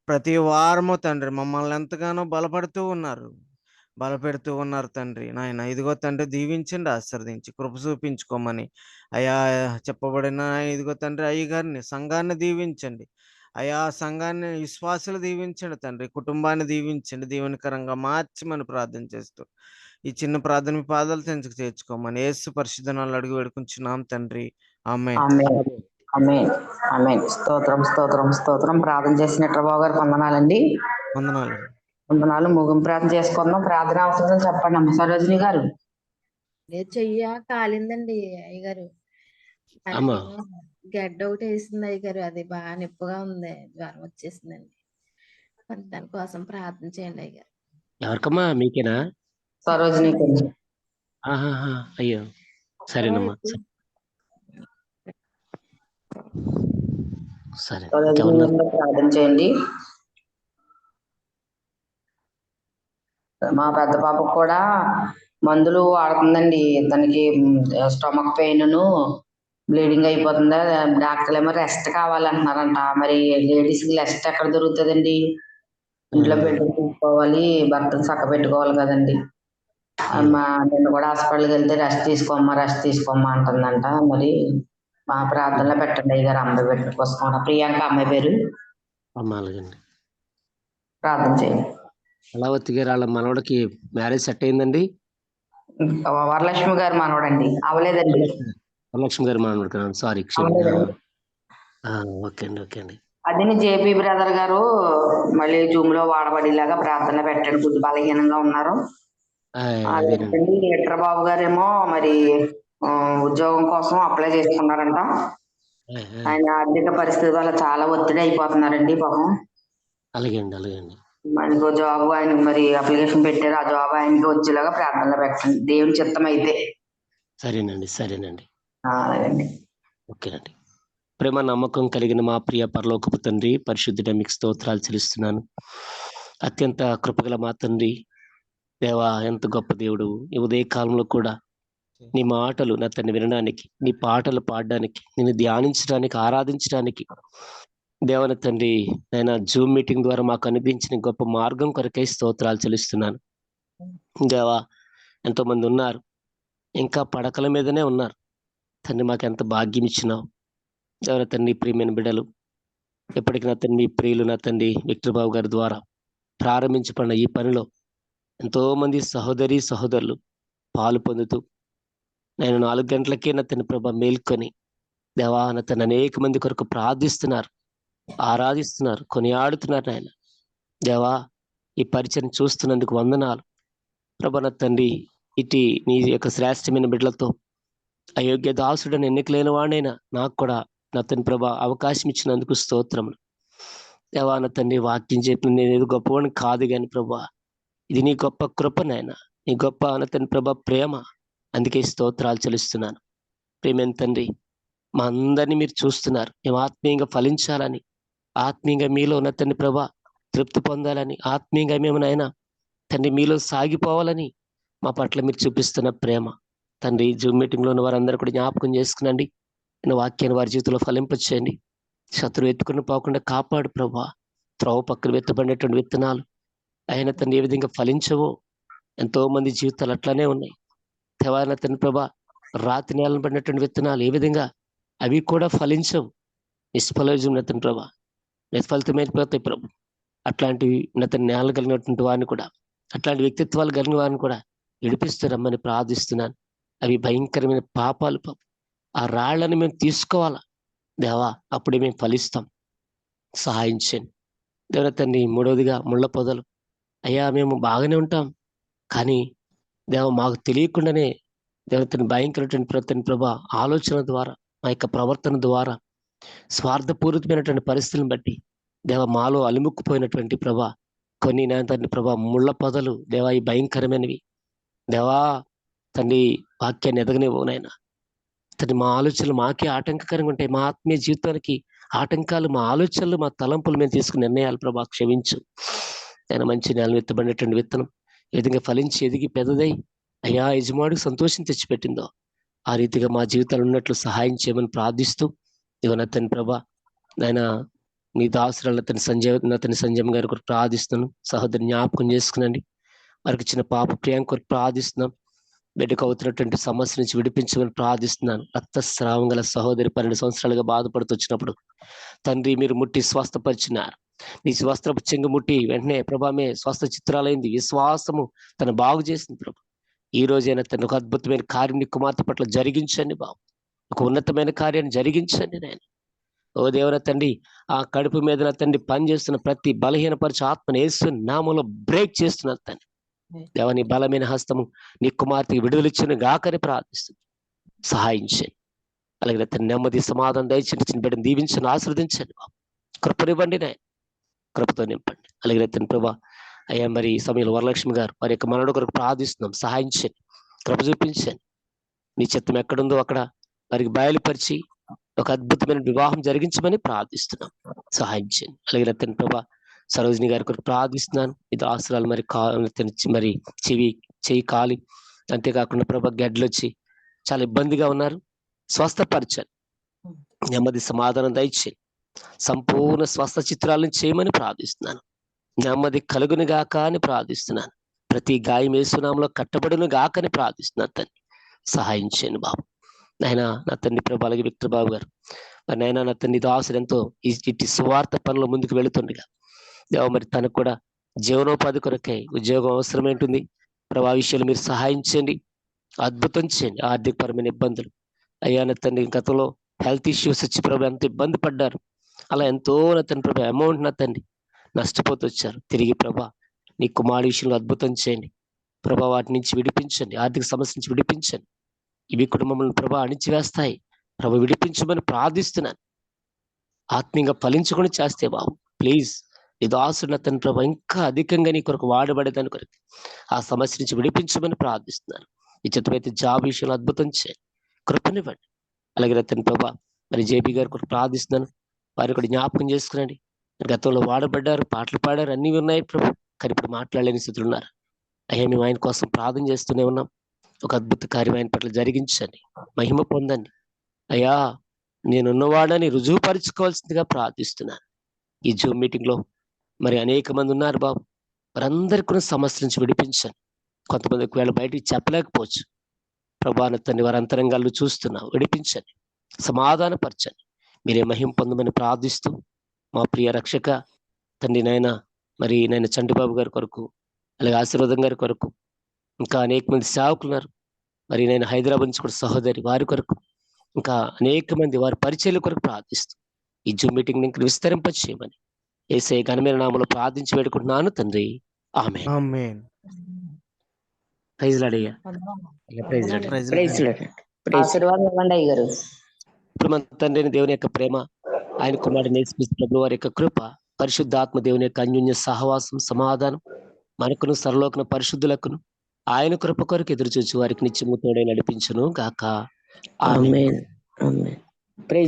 ప్రతి వారము తండ్రి మమ్మల్ని ఎంతగానో బలపెడుతూ ఉన్నారు తండ్రి నాయన. ఇదిగో తండ్రి దీవించండి, ఆశీర్వదించి కృప చూపించుకోమని అయ్యా చెప్పబడిన ఇదిగో తండ్రి అయ్యగారిని సంఘాన్ని దీవించండి. అయ్యా సంఘాన్ని విశ్వాసులు దీవించండి తండ్రి, కుటుంబాన్ని దీవించండి, దీవెనకరంగా మార్చమని ప్రార్థన చేస్తూ ఈ చిన్న ప్రార్థన మీ పాదాలు తెంచుకు చేర్చుకోమని యేసు పరిశుద్ధ నామములో అడిగి వేడుకుంటున్నాం తండ్రి. ఆమేన్. ఆమేన్. ఆమేన్. ఆమేన్. స్తోత్రం స్తోత్రం స్తోత్రం. ప్రార్థన చేసినట్టు బాబు గారు వందనాలండి. వందనాలు. వందనాలు. ముగింపు ప్రార్థన చేసుకుందాం. ప్రార్థన అవసరం చెప్పండి అమ్మ సరోజిని గారు. లేదు చెయ్య కాలిందండి అయ్యగారు. అమ్మా అందుకేమో గడ్డ ఒకటి వేసింది అయ్యగారు. అది బాగా నొప్పిగా ఉంది, జ్వరం వచ్చేసిందండి. మరి దానికోసం ప్రార్థన చేయండి అయ్యగారు. ఎవరికమ్మా? మీకేనా? సరోజిని కొంచెం ఆహాహా, అయ్యో సరేనమ్మా, సరే. సరోజిని ఇంకెవరన్నా? గారు ప్రార్థన చేయండి. మా పెద్ద పాపకు కూడా మందులు వాడుతుందండి. తనకి స్టమక్ పెయిన్ బ్లీడింగ్ అయిపోతుందా, డాక్టర్లు ఏమో రెస్ట్ కావాలంటున్నారంట. మరి లేడీస్ కి రెస్ట్ ఎక్కడ దొరుకుతుందండి? ఇంట్లో పెట్టి చూసుకోవాలి, భర్తను చక్క పెట్టుకోవాలి కదండి. నిన్న కూడా హాస్పిటల్కి వెళ్తే రెస్ట్ తీసుకోమ్మా అంటుందంట. మరి మా ప్రార్థనలో పెట్టండి అయ్యగారు. అమ్మాయి పెట్టుకోసం ప్రియాంక అమ్మాయి పేరు. అమ్మా అలాగండి. ప్రార్థన చేయండి. కళావతి గారు వాళ్ళ మనవడికి మ్యారేజ్ సెట్ అయిందండి. వరలక్ష్మి గారు మనవడండి. అవలేదండి. వరలక్ష్మి గారు మనవడు. సారీ, అవలేదండి. ఓకే అండి, ఓకే అండి. అదే జేపీ బ్రదర్ గారు మళ్ళీ జూమ్ లో వాడబడిలాగా ప్రార్థన పెట్టండి. కొద్ది బలహీనంగా ఉన్నారు. అదేనండి. లీటర్ బాబు గారేమో మరి ఉద్యోగం కోసం అప్లై చేసుకున్నారంట. ఆయన ఆర్థిక పరిస్థితి వల్ల చాలా ఒత్తిడి అయిపోతున్నారండి పాపం. అలాగే అండి, అలాగే అండి. మనకు జాబ్ ఆయన మరి అప్లికేషన్ పెట్టారు. ఆ జాబ్ ఆయనకి వచ్చేలాగా ప్రార్థనలో పెట్టండి, దేవుని చిత్తం అయితే. సరేనండి, సరేనండి. అలాగండి. ఓకేనండి. ప్రేమ నమ్మకం కలిగిన మా ప్రియ పరలోకపు తండ్రి, పరిశుద్ధుడ మీకు స్తోత్రాలు చెల్లిస్తున్నాను. అత్యంత కృపగల మా తండ్రి, దేవా ఎంత గొప్ప దేవుడు. ఈ ఉదయ కాలంలో కూడా నీ మాటలు నా తండ్రి వినడానికి, నీ పాటలు పాడడానికి, నిన్ను ధ్యానించడానికి, ఆరాధించడానికి దేవన తండ్రి నేను జూమ్ మీటింగ్ ద్వారా మాకు అనిపించిన గొప్ప మార్గం కొరకై స్తోత్రాలు చెల్లిస్తున్నాను. దేవా ఎంతో మంది ఉన్నారు, ఇంకా పడకల మీదనే ఉన్నారు తండ్రి. మాకు ఎంత భాగ్యం ఇచ్చినావు దేవన తండ్రి. ప్రియమైన బిడ్డలు ఎప్పటికీ నా తండ్రి, మీ ప్రియులు నా తండ్రి విక్టర్ బాబు గారి ద్వారా ప్రారంభించబడిన ఈ పనిలో ఎంతో మంది సహోదరులు పాలు పొందుతూ నేను 4 గంటలకే నా తన ప్రభ మేల్కొని దేవా నా తన అనేక మంది కొరకు ప్రార్థిస్తున్నారు, ఆరాధిస్తున్నారు, కొనియాడుతున్నారు. నాయన దేవా ఈ పరిచయం చూస్తున్నందుకు వందనాలు ప్రభ. నా తండ్రి ఇటు నీ యొక్క శ్రేష్టమైన బిడ్డలతో అయోగ్య దాసుడని ఎన్నికలేని వాడైనా నాకు కూడా నా తండ్రి ప్రభ అవకాశం ఇచ్చినందుకు స్తోత్రములు దేవా. నా తండ్రి వాక్యం చెప్పిన నేను ఏదో గొప్పవాడిని కాదు కానీ ప్రభా, ఇది నీ గొప్ప కృప నాయన, నీ గొప్ప నా తండ్రి ప్రభ ప్రేమ. అందుకే స్తోత్రాలు చెల్లిస్తున్నాను. ప్రేమైన తండ్రి, మా అందరినీ మీరు చూస్తున్నారు. మేము ఆత్మీయంగా ఫలించాలని, ఆత్మీయంగా మీలో ఉన్న తండ్రి ప్రభ తృప్తి పొందాలని, ఆత్మీయంగా మేము నాయన తండ్రి మీలో సాగిపోవాలని మా పట్ల మీరు చూపిస్తున్న ప్రేమ తండ్రి. జూమ్ మీటింగ్లో ఉన్న వారందరూ కూడా జ్ఞాపకం చేసుకునండి. నేను వాక్యాన్ని వారి జీవితంలో ఫలింపచేయండి. శత్రువు ఎత్తుకుని పోకుండా కాపాడు ప్రభా. త్రోవ పక్కన విత్తబడినటువంటి విత్తనాలు ఆయన తండ్రి ఏ విధంగా ఫలించవో ఎంతో మంది జీవితాలు అట్లానే ఉన్నాయి. తెవాన తండ్రి ప్రభా, రాతి నేలను పడినటువంటి విత్తనాలు ఏ విధంగా అవి కూడా ఫలించవు, నిష్ఫలజం నతని ప్రభా, నిష్ఫలితమైపోతాయి ప్రభు. అట్లాంటివి నతని నేల కలిగినటువంటి వారిని కూడా, అట్లాంటి వ్యక్తిత్వాలు కలిగిన వారిని కూడా విడిపిస్తారమ్మని ప్రార్థిస్తున్నాను. అవి భయంకరమైన పాపాలు పాపం. ఆ రాళ్లను మేము తీసుకోవాలా దేవా, అప్పుడే మేము ఫలిస్తాం. సహాయం చేయండి దేవర తండ్రి. మూడవదిగా ముళ్ళ పొదలు. అయ్యా మేము బాగానే ఉంటాం, కానీ దేవ మాకు తెలియకుండానే దేవతని భయంకరటువంటి ప్రతి ప్రభా ఆలోచన ద్వారా, మా యొక్క ప్రవర్తన ద్వారా, స్వార్థపూరితమైనటువంటి పరిస్థితులను బట్టి దేవ మాలో అలుముక్కుపోయినటువంటి ప్రభా కొన్ని నా తండ్రి ప్రభా ముళ్ళ పొదలు దేవా, ఈ భయంకరమైనవి దేవా తండ్రి. వాక్యాన్ని ఎదగనివ్వు నాయన తండ్రి. మా ఆలోచనలు మాకే ఆటంకకరంగా ఉంటాయి, మా ఆత్మీయ జీవితానికి ఆటంకాలు మా ఆలోచనలు, మా తలంపులు మేము తీసుకున్న నిర్ణయాలు ప్రభా క్షమించు. ఆయన మంచి నేల విత్తబడినటువంటి విత్తనం ఏ విధంగా ఫలించి ఎదిగి పెద్దదై అయ్యా యజమాడికి సంతోషం తెచ్చిపెట్టిందో ఆ రీతిగా మా జీవితాలు ఉన్నట్లు సహాయం చేయమని ప్రార్థిస్తూ ఇవన్న ప్రభా నాయన మీ దాసురాలు అతని సంజయ్ గారి కొరకు ప్రార్థిస్తున్నాను. సహోదరి జ్ఞాపకం చేసుకునండి. వారికి ఇచ్చిన పాప ప్రియాంక కొరకు ప్రార్థిస్తున్నాం. బిడ్డకు అవుతున్నటువంటి సమస్య నుంచి విడిపించమని ప్రార్థిస్తున్నాను. రక్తస్రావం గల సహోదరి 12 సంవత్సరాలుగా బాధపడుతూ వచ్చినప్పుడు తండ్రి మీరు ముట్టి స్వస్థపరిచినారు. నీ స్వస్థపు చెంగు ముట్టి వెంటనే ప్రభామే స్వస్థ చిత్రాలైంది. విశ్వాసము తను బాగు చేసింది ప్రభు. ఈ రోజైనా తను ఒక అద్భుతమైన కార్యం నీ కుమార్తె పట్ల జరిగించండి బాబు. ఒక ఉన్నతమైన కార్యాన్ని జరిగించండి నేను. ఓ దేవుని తండ్రి ఆ కడుపు మీద తండ్రి పనిచేస్తున్న ప్రతి బలహీనపరిచే ఆత్మను యేసు నామములో బ్రేక్ చేస్తున్నారు తండ్రి. దేవ నీ బలమైన హస్తము నీ కుమార్తెకి విడుదలిచ్చిన గాకని ప్రార్థిస్తుంది. సహాయించండి. అలాగే తన నెమ్మది సమాధానం దయచేసి బిడ్డను దీవించండి, ఆశీర్వదించండి బాబు. కృపనివ్వండి నాయన, కృపతో నింపండి. అలాగే తన ప్రభా అయ్యా మరి ఈ సమయంలో వరలక్ష్మి గారు వారి యొక్క మనడు కొరకు ప్రార్థిస్తున్నాం. సహాయించండి, కృప చూపించండి. నీ చిత్తం ఎక్కడుందో అక్కడ వారికి బయలుపరిచి ఒక అద్భుతమైన వివాహం జరిగించమని ప్రార్థిస్తున్నాం. సహాయించండి. అలాగే తన ప్రభా సరోజిని గారి కొరకు ప్రార్థిస్తున్నాను. ఇది ఆసరాలు మరి మరి చెయ్యి కాలి, అంతేకాకుండా ప్రభా గడ్డలు వచ్చి చాలా ఇబ్బందిగా ఉన్నారు. స్వస్థపరచండి, నెమ్మది సమాధానం దయచేయండి. సంపూర్ణ స్వస్థ చిత్రాలను చేయమని ప్రార్థిస్తున్నాను. నెమ్మది కలుగును గాక అని ప్రార్థిస్తున్నాను. ప్రతి గాయం యేసునామములో కట్టబడును గాక అని ప్రార్థిస్తున్నాను. తండ్రి సహాయించండి బాబు. నాయన నా తండ్రి ప్రభా అలాగే విక్టర్ బాబు గారు మరి నాయన నా తండ్రి దాసుడు ఎంతో ఇట్టి సువార్త పనులు ముందుకు వెళుతుండగా దేవ మరి తనకు కూడా జీవనోపాధి కొరకై ఉద్యోగం అవసరమేంటుంది ప్రభా. విషయాలు మీరు సహాయించండి, అద్భుతం చేయండి. ఆర్థికపరమైన ఇబ్బందులు అయ్యా నా తండ్రి గతంలో హెల్త్ ఇష్యూస్ వచ్చి ప్రభా ఎంత ఇబ్బంది పడ్డారు. అలా ఎంతో నా తండ్రి ప్రభా అమౌంట్ నా తండ్రి నష్టపోతూ వచ్చారు. తిరిగి ప్రభా నీ కుమారుడి విషయంలో అద్భుతం చేయండి ప్రభా. వాటి నుంచి విడిపించండి, ఆర్థిక సమస్య నుంచి విడిపించండి. ఇవి కుటుంబములను ప్రభా అణిచివేస్తాయి ప్రభా. విడిపించమని ప్రార్థిస్తున్నాను. ఆత్మీయంగా ఫలించుకొని చేస్తే బాబు ప్లీజ్. నీ దాసుడు తన ప్రభా ఇంకా అధికంగా నీ కొరకు వాడబడేదాని కొరకు ఆ సమస్య నుంచి విడిపించమని ప్రార్థిస్తున్నాను. ఈ చిత్తమైతే జాబ్ విషయంలో అద్భుతం చేయండి, కృపనివ్వండి. అలాగే తన ప్రభా మరి జేబీ గారి కొరకు ప్రార్థిస్తున్నాను. వారిని కూడా జ్ఞాపకం చేసుకునండి. గతంలో వాడబడ్డారు, పాటలు పాడారు, అన్నీ ఉన్నాయి ప్రభు. కానీ ఇప్పుడు మాట్లాడలేని స్థితులు ఉన్నారు. అయ్యా మేము ఆయన కోసం ప్రార్థన చేస్తూనే ఉన్నాం. ఒక అద్భుత కార్యం ఆయన పట్ల జరిగించండి, మహిమ పొందండి. అయ్యా నేనున్నవాడని రుజువుపరుచుకోవాల్సిందిగా ప్రార్థిస్తున్నాను. ఈ జూమ్ మీటింగ్ లో మరి అనేక మంది ఉన్నారు బాబు. వారందరికీ కూడా సమస్య నుంచి విడిపించండి. కొంతమందికి వేళ బయటికి చెప్పలేకపోవచ్చు ప్రభా. తండ్రి వారి అంతరంగాలు చూస్తున్నావు, విడిపించండి, సమాధానపరచండి. మీరే మహిమ పొందమని ప్రార్థిస్తూ మా ప్రియ రక్షక తండ్రి నాయన మరి నాయన చంటిబాబు గారి కొరకు అలాగే ఆశీర్వాదం గారి కొరకు ఇంకా అనేక మంది సేవకులు ఉన్నారు. మరి నేను హైదరాబాద్ నుంచి కూడా సహోదరి వారి కొరకు ఇంకా అనేక మంది వారి పరిచయాల కొరకు ప్రార్థిస్తూ ఈ జూమ్ మీటింగ్ ఇంకా విస్తరింప చేయమని యేసయ్య ఘనమైన నామములో ప్రార్థించి వేడుకుంటున్నాను తండ్రి. ఆమేన్. ఆమేన్. ప్రైజ్ లార్డ్ అయ్యా. Praise lord. Praise lord. ఆశీర్వాదం ఇవ్వండి అయ్యగారు. ఇప్పుడు మన తండ్రి దేవుని యొక్క ప్రేమ, ఆయన కుమారుడు యేసుక్రీస్తు ప్రభువు వారి యొక్క కృప, పరిశుద్ధాత్మ దేవుని యొక్క అన్యోన్య సహవాసం, సమాధానం మనకును సర్వలోకన పరిశుద్ధులకును ఆయన కృప కొరకు ఎదురు చూచి వారికి నిత్యము తోడై నడిపించును గాక. ఆమేన్. ఆమేన్. ఆమేన్. ప్రైజ్